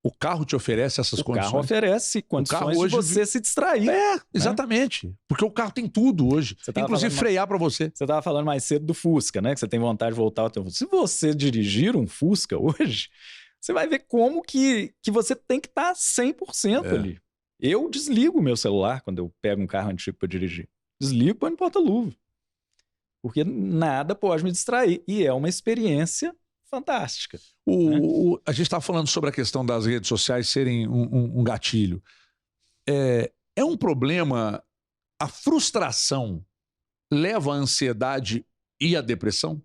o carro te oferece essas O condições. carro oferece condições carro de hoje você se distrair. Exatamente. Porque o carro tem tudo hoje. Você tava Inclusive falando frear para você. Você estava falando mais cedo do Fusca, né? Que você tem vontade de voltar ao teu Fusca. Se você dirigir um Fusca hoje, você vai ver como que você tem que estar 100% ali. Eu desligo o meu celular quando eu pego um carro antigo para dirigir. Desligo e põe no porta-luva. Porque nada pode me distrair. E é uma experiência fantástica. A gente está falando sobre a questão das redes sociais serem um gatilho. É um problema. A frustração leva à ansiedade e à depressão?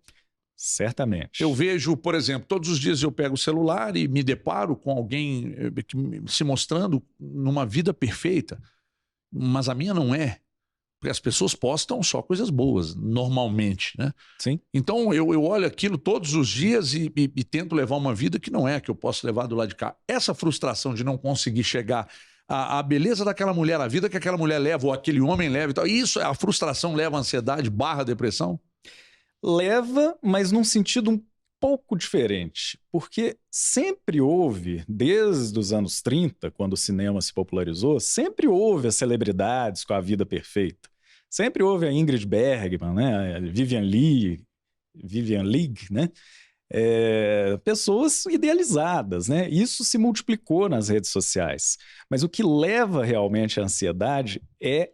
Certamente. Eu vejo, por exemplo, todos os dias eu pego o celular e me deparo com alguém se mostrando numa vida perfeita, mas a minha não é. Porque as pessoas postam só coisas boas, normalmente, né? Sim. Então eu olho aquilo todos os dias e tento levar uma vida que não é a que eu posso levar do lado de cá. Essa frustração de não conseguir chegar à beleza daquela mulher, à vida que aquela mulher leva, ou aquele homem leva e tal, isso, a frustração leva à ansiedade / depressão? Leva, mas num sentido um pouco diferente. Porque sempre houve, desde os anos 30, quando o cinema se popularizou, sempre houve as celebridades com a vida perfeita. Sempre houve a Ingrid Bergman, né? A Vivian Leigh, né? Pessoas idealizadas, né? Isso se multiplicou nas redes sociais. Mas o que leva realmente à ansiedade é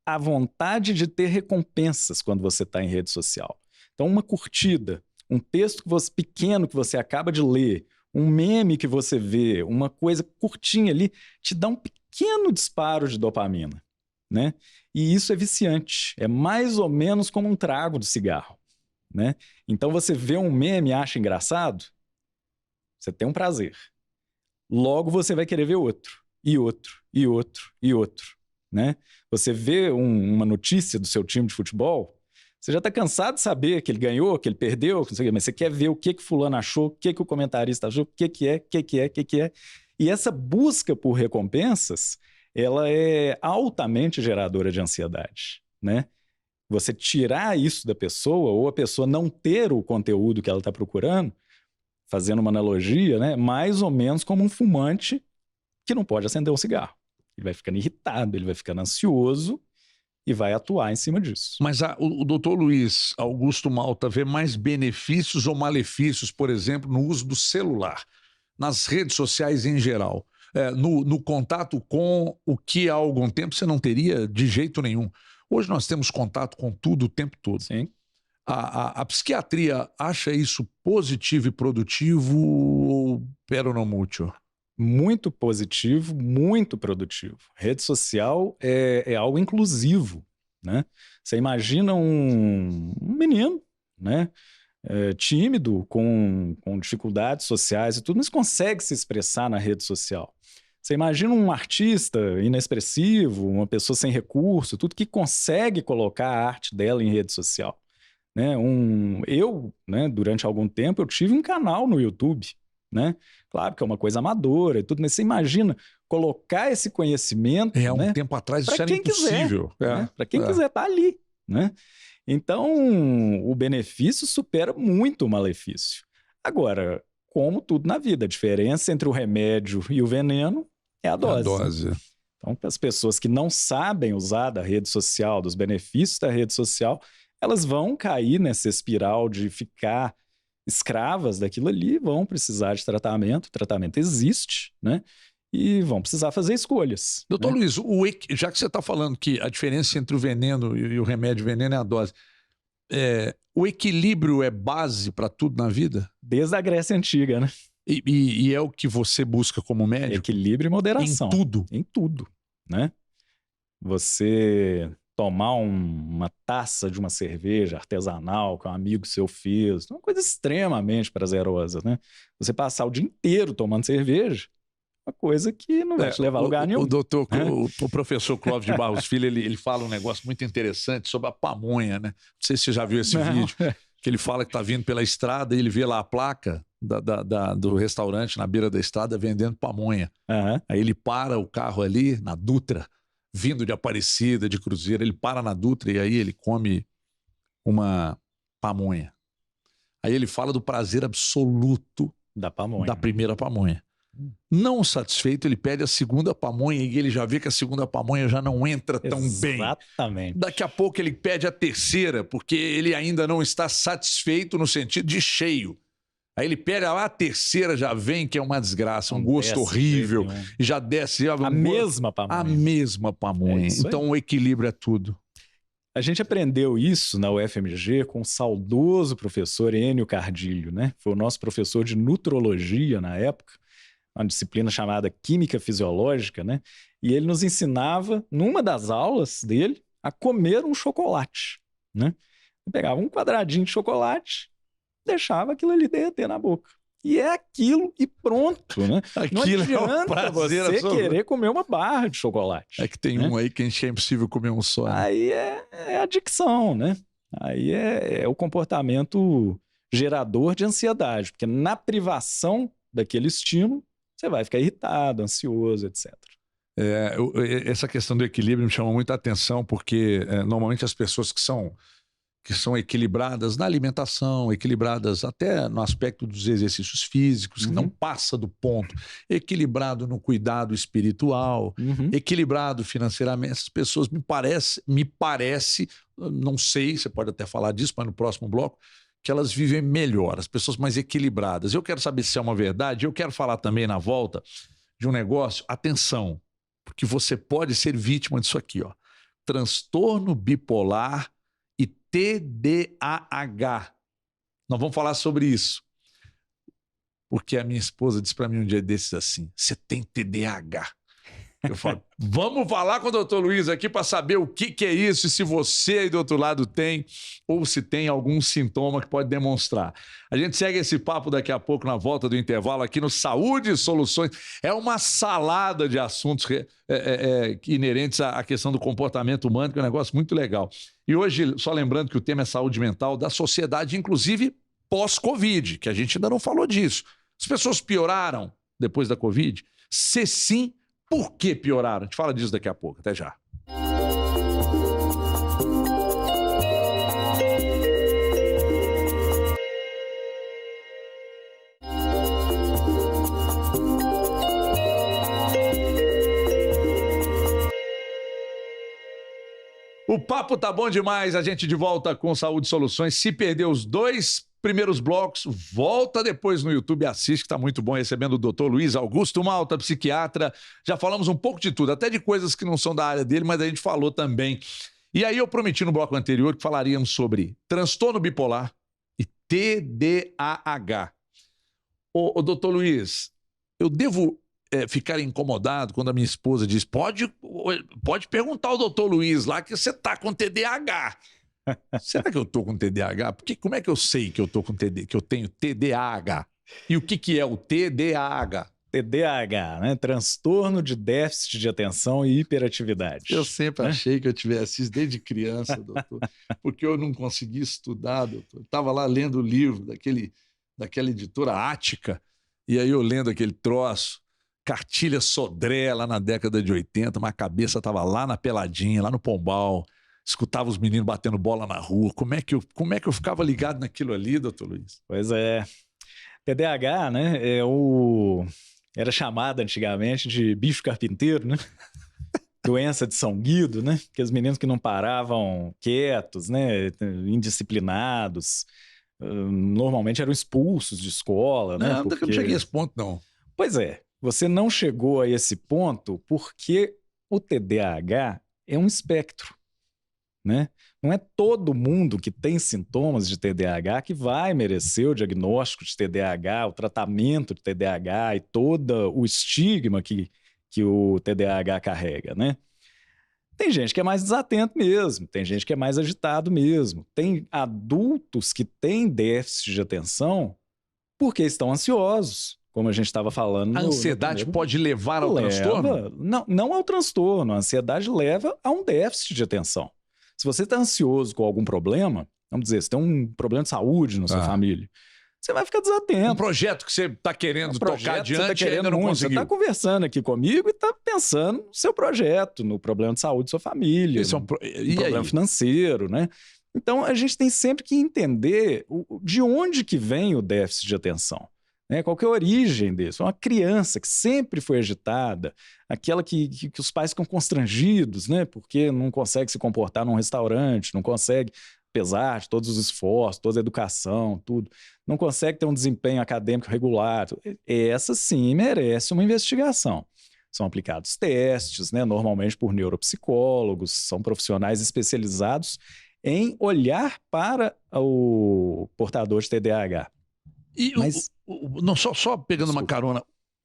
a vontade de ter recompensas quando você está em rede social. Então, uma curtida, um texto pequeno que você acaba de ler, um meme que você vê, uma coisa curtinha ali, te dá um pequeno disparo de dopamina, né? E isso é viciante. É mais ou menos como um trago de cigarro, né? Então, você vê um meme e acha engraçado, você tem um prazer. Logo, você vai querer ver outro, e outro, e outro, e outro, né? Você vê uma notícia do seu time de futebol, você já está cansado de saber que ele ganhou, que ele perdeu, não sei o quê, mas você quer ver o que fulano achou, o que o comentarista achou, o que é. E essa busca por recompensas, ela é altamente geradora de ansiedade, né? Você tirar isso da pessoa, ou a pessoa não ter o conteúdo que ela está procurando, fazendo uma analogia, né? Mais ou menos como um fumante que não pode acender um cigarro. Ele vai ficando irritado, ele vai ficando ansioso e vai atuar em cima disso. Mas o doutor Luiz Augusto Malta vê mais benefícios ou malefícios, por exemplo, no uso do celular, nas redes sociais em geral, no contato com o que há algum tempo você não teria de jeito nenhum. Hoje nós temos contato com tudo o tempo todo. Sim. A psiquiatria acha isso positivo e produtivo ou peronomútil? Muito positivo, muito produtivo. Rede social é algo inclusivo, né? Você imagina um menino, né? Tímido, com dificuldades sociais e tudo, mas consegue se expressar na rede social. Você imagina um artista inexpressivo, uma pessoa sem recurso, tudo que consegue colocar a arte dela em rede social. Né? Né, durante algum tempo, eu tive um canal no YouTube, né? Claro que é uma coisa amadora e tudo, mas você imagina colocar esse conhecimento... Um tempo atrás isso era impossível. Né? Para quem quiser estar ali, né? Então, o benefício supera muito o malefício. Agora, como tudo na vida, a diferença entre o remédio e o veneno é a dose. Então, as pessoas que não sabem usar da rede social, dos benefícios da rede social, elas vão cair nessa espiral de ficar escravas daquilo ali, vão precisar de tratamento. O tratamento existe, né? E vão precisar fazer escolhas. Doutor né? Luiz, já que você está falando que a diferença entre o veneno e o remédio, o veneno é a dose, o equilíbrio é base para tudo na vida? Desde a Grécia Antiga, né? E é o que você busca como médico? Equilíbrio e moderação. Em tudo? Em tudo, né? Você tomar uma taça de uma cerveja artesanal que um amigo seu fez, uma coisa extremamente prazerosa, né? Você passar o dia inteiro tomando cerveja, uma coisa que não vai te levar a lugar nenhum. O professor Clóvis de Barros Filho, ele fala um negócio muito interessante sobre a pamonha, né? Não sei se você já viu esse vídeo. que ele fala que está vindo pela estrada e ele vê lá a placa do restaurante na beira da estrada vendendo pamonha. Uhum. Aí ele para o carro ali na Dutra, vindo de Aparecida, de Cruzeiro, ele para na Dutra e aí ele come uma pamonha. Aí ele fala do prazer absoluto da pamonha, da primeira pamonha. Não satisfeito, ele pede a segunda pamonha e ele já vê que a segunda pamonha já não entra tão bem. Exatamente. Daqui a pouco ele pede a terceira, porque ele ainda não está satisfeito no sentido de cheio. Aí ele pede a terceira, já vem que é uma desgraça, um gosto horrível, e já desce a mesma pamonha. A mesma pamonha. Então o equilíbrio é tudo. A gente aprendeu isso na UFMG com o saudoso professor Enio Cardilho, né? Foi o nosso professor de nutrologia na época, uma disciplina chamada Química Fisiológica, né? E ele nos ensinava, numa das aulas dele, a comer um chocolate, né? Ele pegava um quadradinho de chocolate, deixava aquilo ali derreter na boca. E é aquilo e pronto, né? Aquilo não adianta você querer comer uma barra de chocolate. É que tem um aí que é impossível comer um só. Né? Aí é adicção, né? Aí é o comportamento gerador de ansiedade, porque na privação daquele estímulo, você vai ficar irritado, ansioso, etc. Essa questão do equilíbrio me chama muita atenção, porque normalmente as pessoas que são equilibradas na alimentação, equilibradas até no aspecto dos exercícios físicos, que não passa do ponto, equilibrado no cuidado espiritual, equilibrado financeiramente, essas pessoas me parece, não sei, você pode até falar disso, mas no próximo bloco, que elas vivem melhor, as pessoas mais equilibradas. Eu quero saber se é uma verdade, eu quero falar também na volta de um negócio, atenção, porque você pode ser vítima disso aqui, ó, transtorno bipolar e TDAH. Nós vamos falar sobre isso. Porque a minha esposa disse para mim um dia desses assim, você tem TDAH. Eu falo, vamos falar com o doutor Luiz aqui para saber o que é isso e se você aí do outro lado tem ou se tem algum sintoma que pode demonstrar. A gente segue esse papo daqui a pouco na volta do intervalo aqui no Saúde e Soluções. É uma salada de assuntos inerentes à questão do comportamento humano, que é um negócio muito legal. E hoje, só lembrando que o tema é saúde mental da sociedade, inclusive pós-Covid, que a gente ainda não falou disso. As pessoas pioraram depois da Covid? Se sim, por que pioraram? A gente fala disso daqui a pouco. Até já. O papo tá bom demais. A gente de volta com Saúde e Soluções. Se perdeu os dois primeiros blocos, volta depois no YouTube, assiste, que tá muito bom, recebendo o doutor Luiz Augusto Malta, psiquiatra. Já falamos um pouco de tudo, até de coisas que não são da área dele, mas a gente falou também. E aí eu prometi no bloco anterior que falaríamos sobre transtorno bipolar e TDAH. Ô doutor Luiz, eu devo ficar incomodado quando a minha esposa diz, pode perguntar ao doutor Luiz lá que você tá com TDAH. Será que eu tô com TDAH? Porque como é que eu sei que eu tô com que eu tenho TDAH? E o que é o TDAH? TDAH, né? Transtorno de déficit de atenção e hiperatividade. Eu sempre achei que eu tivesse isso desde criança, doutor, porque eu não consegui estudar, doutor. Eu estava lá lendo o livro daquela editora Ática, e aí eu lendo aquele troço, Cartilha Sodré, lá na década de 80, mas a cabeça estava lá na Peladinha, lá no Pombal, escutava os meninos batendo bola na rua. Como é que eu ficava ligado naquilo ali, doutor Luiz? Pois é. TDAH, né, era chamado antigamente de bicho carpinteiro, né? Doença de São Guido, né? Que os meninos que não paravam quietos, né, indisciplinados, normalmente eram expulsos de escola, né? Não, porque eu não cheguei a esse ponto, não. Pois é, você não chegou a esse ponto porque o TDAH é um espectro, né? Não é todo mundo que tem sintomas de TDAH que vai merecer o diagnóstico de TDAH, o tratamento de TDAH e todo o estigma que o TDAH carrega, né? Tem gente que é mais desatento mesmo, tem gente que é mais agitado mesmo. Tem adultos que têm déficit de atenção porque estão ansiosos, como a gente estava falando. A ansiedade pode levar ao transtorno? Não ao transtorno. A ansiedade leva a um déficit de atenção. Se você está ansioso com algum problema, vamos dizer, você tem um problema de saúde na sua família, você vai ficar desatento. Um projeto que você está querendo tocar adiante e ainda não conseguiu. Você está conversando aqui comigo e está pensando no seu projeto, no problema de saúde da sua família, no problema financeiro, né? Então, a gente tem sempre que entender de onde que vem o déficit de atenção. Né? Qual que é a origem disso? Uma criança que sempre foi agitada, aquela que os pais ficam constrangidos, né? Porque não consegue se comportar num restaurante, não consegue, apesar de todos os esforços, toda a educação, tudo, não consegue ter um desempenho acadêmico regular. Essa sim merece uma investigação. São aplicados testes, né? Normalmente por neuropsicólogos, são profissionais especializados em olhar para o portador de TDAH. E mas, não, só pegando uma carona,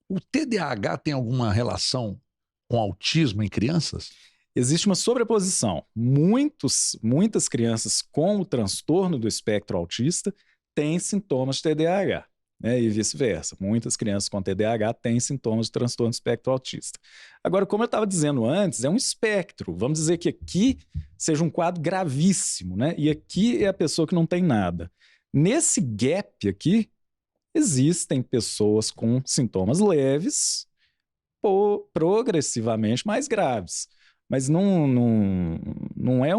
o TDAH tem alguma relação com autismo em crianças? Existe uma sobreposição. Muitas crianças com o transtorno do espectro autista têm sintomas de TDAH, né? E vice-versa. Muitas crianças com TDAH têm sintomas de transtorno do espectro autista. Agora, como eu estava dizendo antes, é um espectro. Vamos dizer que aqui seja um quadro gravíssimo, né? E aqui é a pessoa que não tem nada. Nesse gap aqui, existem pessoas com sintomas leves, progressivamente mais graves. Mas não é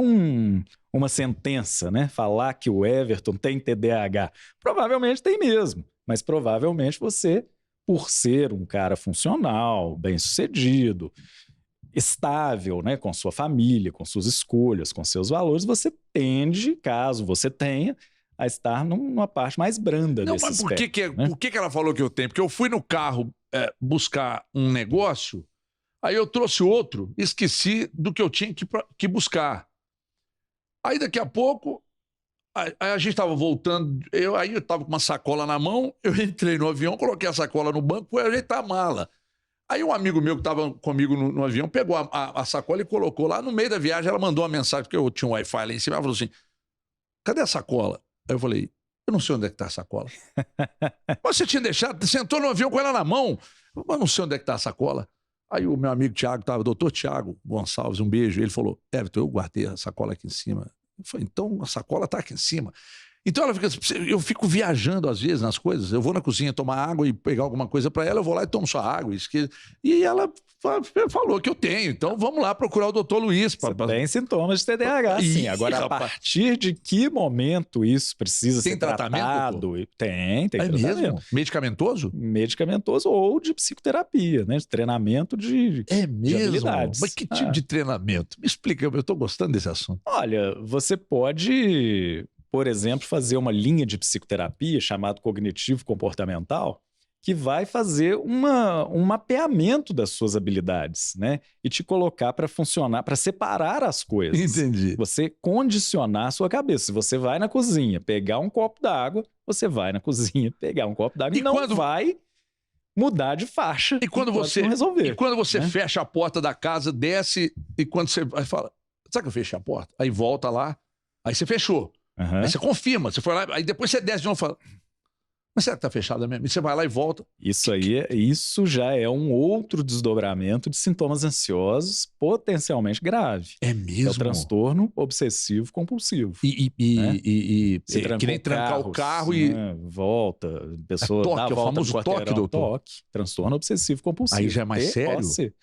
uma sentença, né? Falar que o Everton tem TDAH. Provavelmente tem mesmo, mas provavelmente você, por ser um cara funcional, bem-sucedido, estável, né? Com sua família, com suas escolhas, com seus valores, você tende, caso você tenha, a estar numa parte mais branda desse mas espectro, por que ela falou que eu tenho? Porque eu fui no carro buscar um negócio, aí eu trouxe outro, esqueci do que eu tinha que buscar. Aí daqui a pouco, a gente estava voltando, aí eu estava com uma sacola na mão, eu entrei no avião, coloquei a sacola no banco, fui ajeitar a mala. Aí um amigo meu que estava comigo no avião pegou a sacola e colocou lá. No meio da viagem, ela mandou uma mensagem, porque eu tinha um Wi-Fi lá em cima, ela falou assim, cadê a sacola? Aí eu falei, eu não sei onde é que está a sacola. Mas você tinha deixado, sentou no avião com ela na mão, mas não sei onde é que está a sacola. Aí o meu amigo Tiago estava, doutor Tiago Gonçalves, um beijo, ele falou, Everton, eu guardei a sacola aqui em cima. Eu falei, então a sacola está aqui em cima. Então eu fico viajando às vezes nas coisas, eu vou na cozinha tomar água e pegar alguma coisa para ela, eu vou lá e tomo só água. E ela falou que eu tenho, então vamos lá procurar o doutor Luiz. Tem sintomas de TDAH, sim. Agora, a partir de que momento isso precisa ser tratado? Tem tratamento. Mesmo? Medicamentoso? Medicamentoso ou de psicoterapia, né? De treinamento de habilidades. Mas que tipo de treinamento? Me explica, eu estou gostando desse assunto. Olha, você pode, por exemplo, fazer uma linha de psicoterapia chamada cognitivo-comportamental, que vai fazer um mapeamento das suas habilidades, né? E te colocar para funcionar, para separar as coisas. Entendi. Você condicionar a sua cabeça. Se você vai na cozinha pegar um copo d'água, você vai na cozinha pegar um copo d'água e não vai mudar de faixa e quando você não resolver. E quando você né? fecha a porta da casa, desce, e quando você vai fala, sabe que eu fechei a porta? Aí volta lá, aí você fechou. Aí você confirma, você foi lá, aí depois você desce de novo e fala, mas será que tá fechada mesmo? E você vai lá e volta. Isso já é um outro desdobramento de sintomas ansiosos potencialmente grave. É mesmo? É o transtorno obsessivo compulsivo. Que nem trancar o carro e... Volta, a pessoa dá a volta o famoso do quarteirão, toque, doutor. Transtorno obsessivo compulsivo. Aí já é mais sério? Pode ser.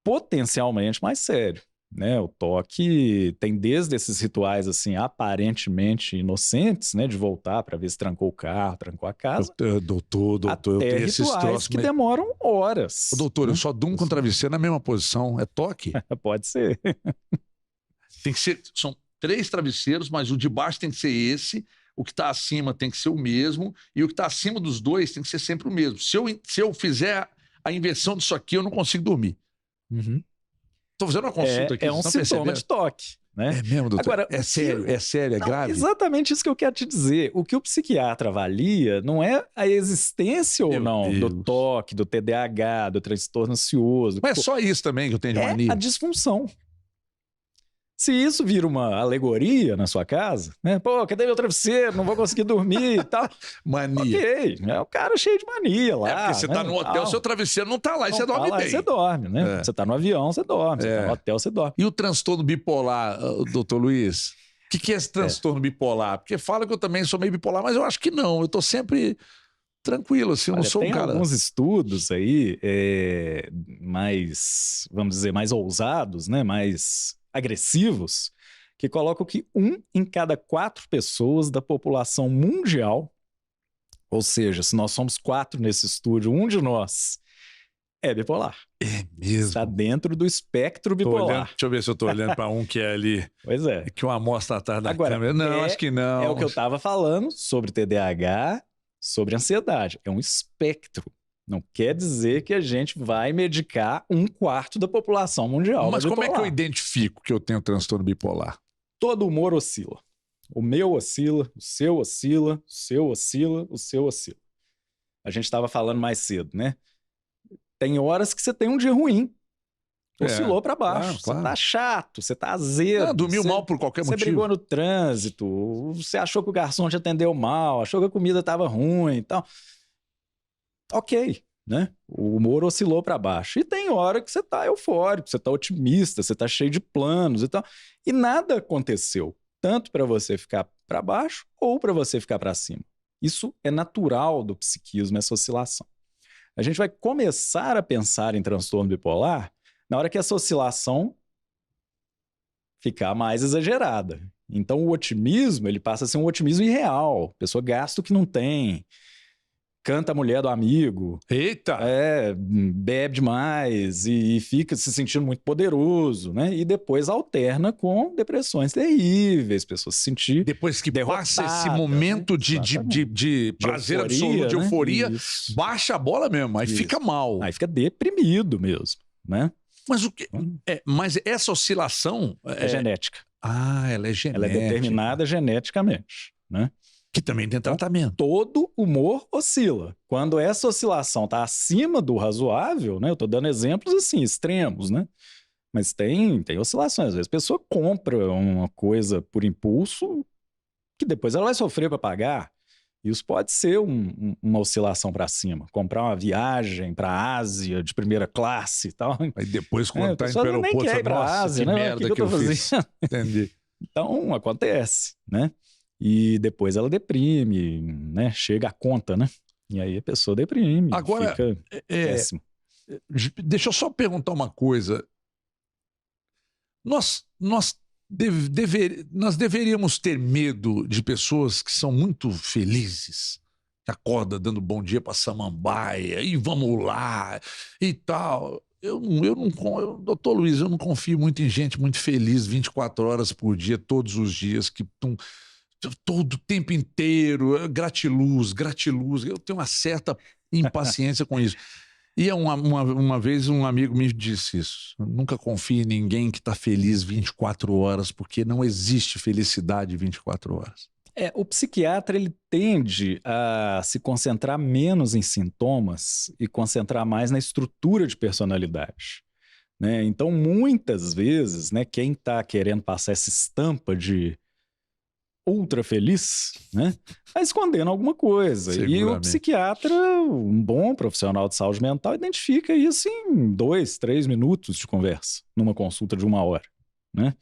Potencialmente mais sério. Né, o toque tem desde esses rituais assim aparentemente inocentes, né, de voltar para ver se trancou o carro, trancou a casa. Doutor, eu tenho esses troços que demoram horas. Doutor, eu só durmo com o travesseiro na mesma posição. É toque? Pode ser. Tem que ser, são 3 travesseiros, mas o de baixo tem que ser esse, o que está acima tem que ser o mesmo, e o que está acima dos 2 tem que ser sempre o mesmo. Se eu fizer a inversão disso aqui, eu não consigo dormir. Estou fazendo uma consulta aqui. É um sintoma de toque. Né? É mesmo, doutor? Agora, é sério, é grave? Exatamente isso que eu quero te dizer. O que o psiquiatra avalia não é a existência ou não do toque, do TDAH, do transtorno ansioso. Mas é só isso também que eu tenho de mania? É a disfunção. Se isso vira uma alegoria na sua casa, né? Pô, cadê meu travesseiro? Não vou conseguir dormir e tal. Mania. Ok, é o cara cheio de mania lá. Porque você tá no hotel, seu travesseiro não tá lá e você dorme bem. Você dorme, né? Você tá no avião, você dorme. Você tá no hotel, você dorme. E o transtorno bipolar, doutor Luiz? que é esse transtorno bipolar? Porque fala que eu também sou meio bipolar, mas eu acho que não. Eu tô sempre tranquilo, assim, eu não sou um cara... Tem alguns estudos aí mais, vamos dizer, mais ousados, né? Mais agressivos, que colocam que 1 em cada 4 pessoas da população mundial, ou seja, se nós somos 4 nesse estúdio, 1 de nós é bipolar. É mesmo? Está dentro do espectro bipolar. Deixa eu ver se eu tô olhando para um que é ali. Pois é. Que uma amostra atrás da Agora, câmera. Não, acho que não. É o que eu estava falando sobre TDAH, sobre ansiedade. É um espectro. Não quer dizer que a gente vai medicar 1/4 da população mundial. Mas como bipolar. é que eu identifico que eu tenho transtorno bipolar? Todo humor oscila. O meu oscila, o seu oscila, o seu oscila, o seu oscila. A gente estava falando mais cedo, né? Tem horas que você tem um dia ruim. Oscilou para baixo. Claro. Você tá chato, você tá azedo. Dormiu mal por qualquer motivo. Você brigou no trânsito, você achou que o garçom te atendeu mal, achou que a comida estava ruim e tal. Ok, né? O humor oscilou para baixo. E tem hora que você tá eufórico, você tá otimista, você tá cheio de planos e tal. E nada aconteceu, tanto para você ficar para baixo ou para você ficar para cima. Isso é natural do psiquismo, essa oscilação. A gente vai começar a pensar em transtorno bipolar na hora que essa oscilação ficar mais exagerada. Então, o otimismo, ele passa a ser um otimismo irreal. A pessoa gasta o que não tem, canta a mulher do amigo. Eita! Bebe demais e fica se sentindo muito poderoso, né? E depois alterna com depressões terríveis, pessoas se sentir depois que passa esse derrotada, momento né? de prazer euforia, absoluto, de né? euforia, Isso. baixa a bola mesmo, aí Isso. fica mal. Aí fica deprimido mesmo, né? Mas o que? Mas essa oscilação É genética. ela é genética. Ela é determinada geneticamente, né? Que também tem tratamento. Todo humor oscila. Quando essa oscilação está acima do razoável, né? Eu estou dando exemplos assim, extremos, né? Mas tem oscilações. Às vezes a pessoa compra uma coisa por impulso que depois ela vai sofrer para pagar. Isso pode ser uma oscilação para cima. Comprar uma viagem para a Ásia de primeira classe e tal. Aí depois, quando tá indo a pelo nem aeroporto, quer ir para a Ásia, né? merda O que eu tô fiz. fazendo? Entendi. Então, acontece, né? E depois ela deprime, né? Chega a conta, né? E aí a pessoa deprime, Agora, fica péssimo. Deixa eu só perguntar uma coisa. Nós deveríamos ter medo de pessoas que são muito felizes, que acorda dando bom dia para samambaia, e vamos lá, e tal. Doutor Luiz, eu não confio muito em gente muito feliz 24 horas por dia, todos os dias, que estão todo o tempo inteiro, gratiluz. Eu tenho uma certa impaciência com isso. E uma vez um amigo me disse isso. Nunca confie em ninguém que está feliz 24 horas, porque não existe felicidade 24 horas. O psiquiatra ele tende a se concentrar menos em sintomas e concentrar mais na estrutura de personalidade, né? Então, muitas vezes, né, quem está querendo passar essa estampa de ultra feliz, né, vai escondendo alguma coisa. E o psiquiatra, um bom profissional de saúde mental, identifica isso em 2, 3 minutos de conversa, numa consulta de 1 hora, né?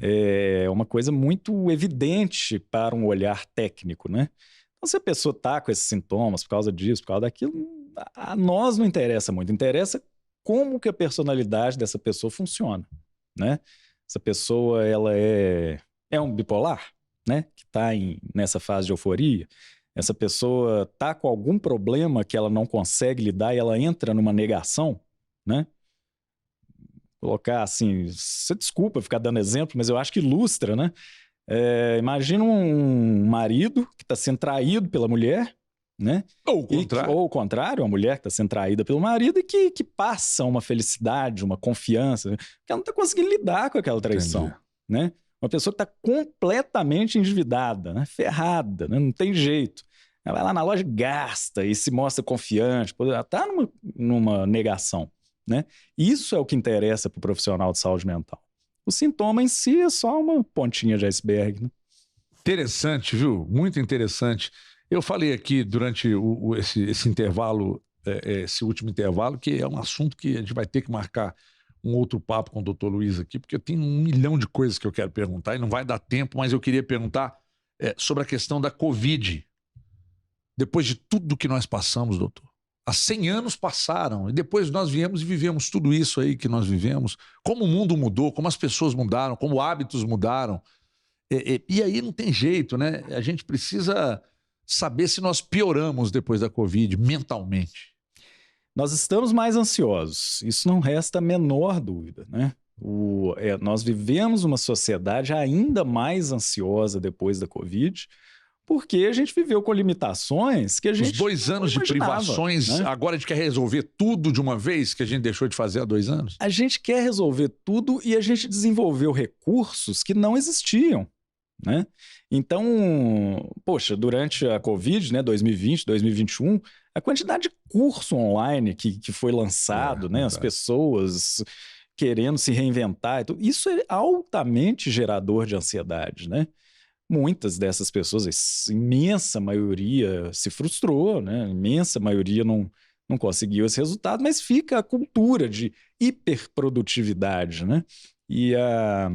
É uma coisa muito evidente para um olhar técnico, né? Então, se a pessoa está com esses sintomas por causa disso, por causa daquilo, a nós não interessa muito. Interessa como que a personalidade dessa pessoa funciona, né? Essa pessoa, ela é um bipolar, né? Que está nessa fase de euforia. Essa pessoa está com algum problema que ela não consegue lidar e ela entra numa negação, né? Colocar assim, você desculpa ficar dando exemplo, mas eu acho que ilustra, né? Imagina um marido que está sendo traído pela mulher, né? Ou o contrário, uma mulher que está sendo traída pelo marido e que passa uma felicidade, uma confiança, que ela não está conseguindo lidar com aquela traição, né? Uma pessoa que está completamente endividada, né? Ferrada, né? Não tem jeito. Ela vai lá na loja e gasta e se mostra confiante, ela está numa negação, né? Isso é o que interessa para o profissional de saúde mental. O sintoma em si é só uma pontinha de iceberg, né? Interessante, viu? Muito interessante. Eu falei aqui durante esse intervalo, esse último intervalo, que é um assunto que a gente vai ter que marcar um outro papo com o doutor Luiz aqui, porque eu tenho 1 milhão de coisas que eu quero perguntar e não vai dar tempo, mas eu queria perguntar sobre a questão da Covid. Depois de tudo que nós passamos, doutor, há 100 anos passaram e depois nós viemos e vivemos tudo isso aí que nós vivemos, como o mundo mudou, como as pessoas mudaram, como hábitos mudaram. E aí não tem jeito, né? A gente precisa saber se nós pioramos depois da Covid mentalmente. Nós estamos mais ansiosos, isso não resta a menor dúvida, né? Nós vivemos uma sociedade ainda mais ansiosa depois da Covid, porque a gente viveu com limitações que a gente Os 2 anos de imaginava, privações, né? agora a gente quer resolver tudo de uma vez que a gente deixou de fazer há 2 anos? A gente quer resolver tudo e a gente desenvolveu recursos que não existiam, né? Então, poxa, durante a Covid, né, 2020, 2021, a quantidade de curso online que foi lançado, né, as pessoas querendo se reinventar, e tudo, isso é altamente gerador de ansiedade, né? Muitas dessas pessoas, a imensa maioria se frustrou, né? A imensa maioria não conseguiu esse resultado, mas fica a cultura de hiperprodutividade, né? E a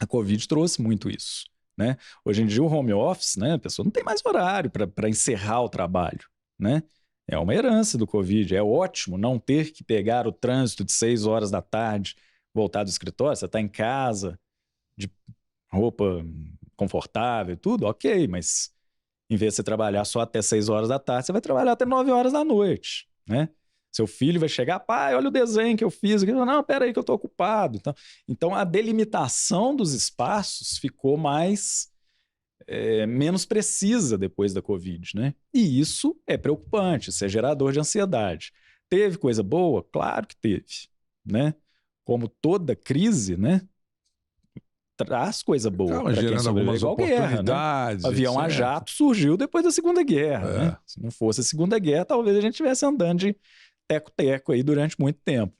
Covid trouxe muito isso, né? Hoje em dia o home office, né? A pessoa não tem mais horário para encerrar o trabalho, né? É uma herança do Covid. É ótimo não ter que pegar o trânsito de 6 horas da tarde, voltar do escritório, você está em casa, de roupa confortável e tudo, ok, mas em vez de você trabalhar só até 6 horas da tarde, você vai trabalhar até 9 horas da noite, né? Seu filho vai chegar, pai, olha o desenho que eu fiz. Não, peraí que eu estou ocupado. Então, a delimitação dos espaços ficou menos precisa depois da Covid, né? E isso é preocupante, isso é gerador de ansiedade. Teve coisa boa? Claro que teve, né? Como toda crise, né? Traz coisa boa para quem sobrevive, igual guerra, né? O avião a jato surgiu depois da Segunda Guerra, né? Se não fosse a Segunda Guerra, talvez a gente estivesse andando de teco-teco aí durante muito tempo.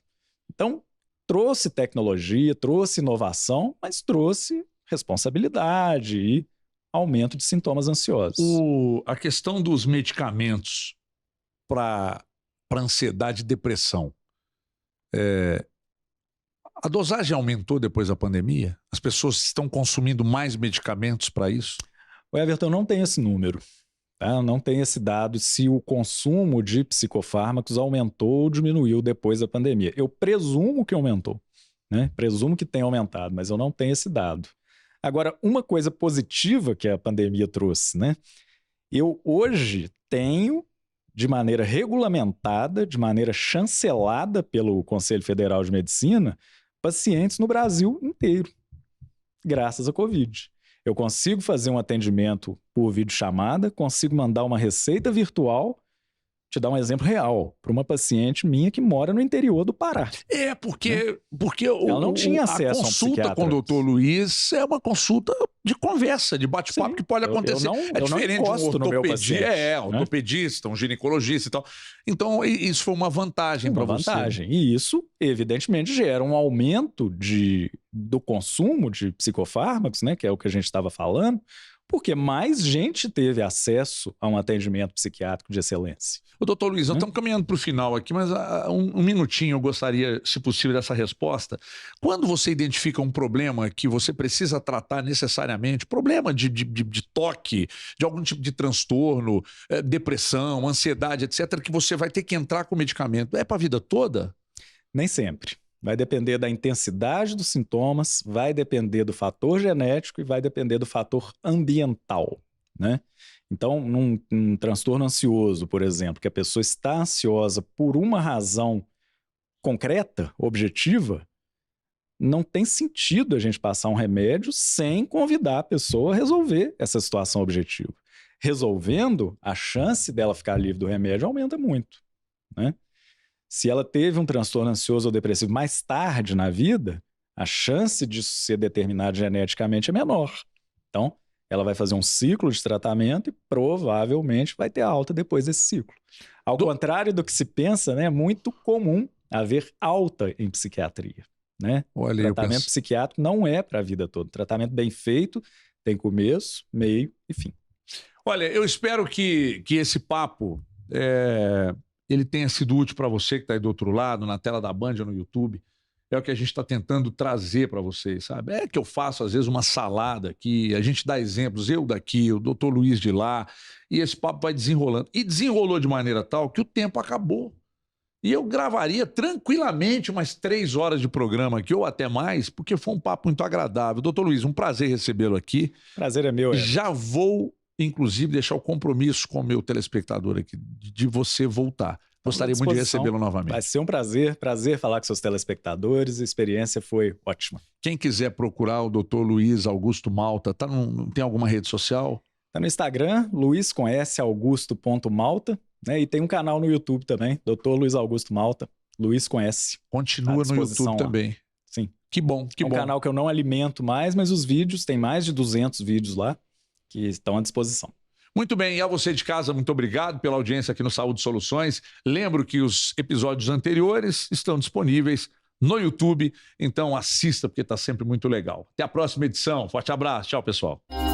Então, trouxe tecnologia, trouxe inovação, mas trouxe responsabilidade e aumento de sintomas ansiosos. A questão dos medicamentos para ansiedade e depressão, a dosagem aumentou depois da pandemia? As pessoas estão consumindo mais medicamentos para isso? O Everton, não tem esse número, tá? Não tem esse dado se o consumo de psicofármacos aumentou ou diminuiu depois da pandemia. Eu presumo que aumentou, né? Presumo que tem aumentado, mas eu não tenho esse dado. Agora, uma coisa positiva que a pandemia trouxe, né? Eu hoje tenho, de maneira regulamentada, de maneira chancelada pelo Conselho Federal de Medicina, pacientes no Brasil inteiro, graças à Covid. Eu consigo fazer um atendimento por videochamada, consigo mandar uma receita virtual. Te dar um exemplo real, para uma paciente minha que mora no interior do Pará. Porque ela não tinha acesso a consulta com o doutor Luiz é uma consulta de conversa, de bate-papo que pode acontecer. É diferente de um ortopedia, ortopedista, um ginecologista e tal. Então, isso foi uma vantagem para você. Uma vantagem. E isso, evidentemente, gera um aumento do consumo de psicofármacos, né, que é o que a gente estava falando, porque mais gente teve acesso a um atendimento psiquiátrico de excelência. Ô, doutor Luiz, nós estamos caminhando para o final aqui, mas um minutinho eu gostaria, se possível, dessa resposta. Quando você identifica um problema que você precisa tratar necessariamente, problema de toque, de algum tipo de transtorno, depressão, ansiedade, etc., que você vai ter que entrar com medicamento, é para a vida toda? Nem sempre. Vai depender da intensidade dos sintomas, vai depender do fator genético e vai depender do fator ambiental, né? Então, num transtorno ansioso, por exemplo, que a pessoa está ansiosa por uma razão concreta, objetiva, não tem sentido a gente passar um remédio sem convidar a pessoa a resolver essa situação objetiva. Resolvendo, a chance dela ficar livre do remédio aumenta muito, né? Se ela teve um transtorno ansioso ou depressivo mais tarde na vida, a chance disso ser determinado geneticamente é menor. Então, ela vai fazer um ciclo de tratamento e provavelmente vai ter alta depois desse ciclo. Ao contrário do que se pensa, né, é muito comum haver alta em psiquiatria, né? Olha, o tratamento psiquiátrico não é para a vida toda. Tratamento bem feito tem começo, meio e fim. Olha, eu espero que esse papo ele tenha sido útil para você que está aí do outro lado, na tela da Band ou no YouTube. é o que a gente está tentando trazer para vocês, sabe? É que eu faço, às vezes, uma salada aqui, a gente dá exemplos, eu daqui, o doutor Luiz de lá, e esse papo vai desenrolando. E desenrolou de maneira tal que o tempo acabou. E eu gravaria tranquilamente umas 3 horas de programa aqui, ou até mais, porque foi um papo muito agradável. Doutor Luiz, um prazer recebê-lo aqui. Prazer é meu, Já vou, inclusive, deixar o compromisso com o meu telespectador aqui, de você voltar. Gostaria muito de recebê-lo novamente. Vai ser um prazer falar com seus telespectadores, a experiência foi ótima. Quem quiser procurar o Dr. Luiz Augusto Malta, tem alguma rede social? Tá no Instagram, luiz.augusto.malta, né? E tem um canal no YouTube também, Dr. Luiz Augusto Malta, Luiz com S. Continua no YouTube lá. também. Sim. Que bom, que bom. É um canal que eu não alimento mais, mas os vídeos, tem mais de 200 vídeos lá que estão à disposição. Muito bem, e a você de casa, muito obrigado pela audiência aqui no Saúde Soluções. Lembro que os episódios anteriores estão disponíveis no YouTube, então assista porque está sempre muito legal. Até a próxima edição, forte abraço, tchau pessoal.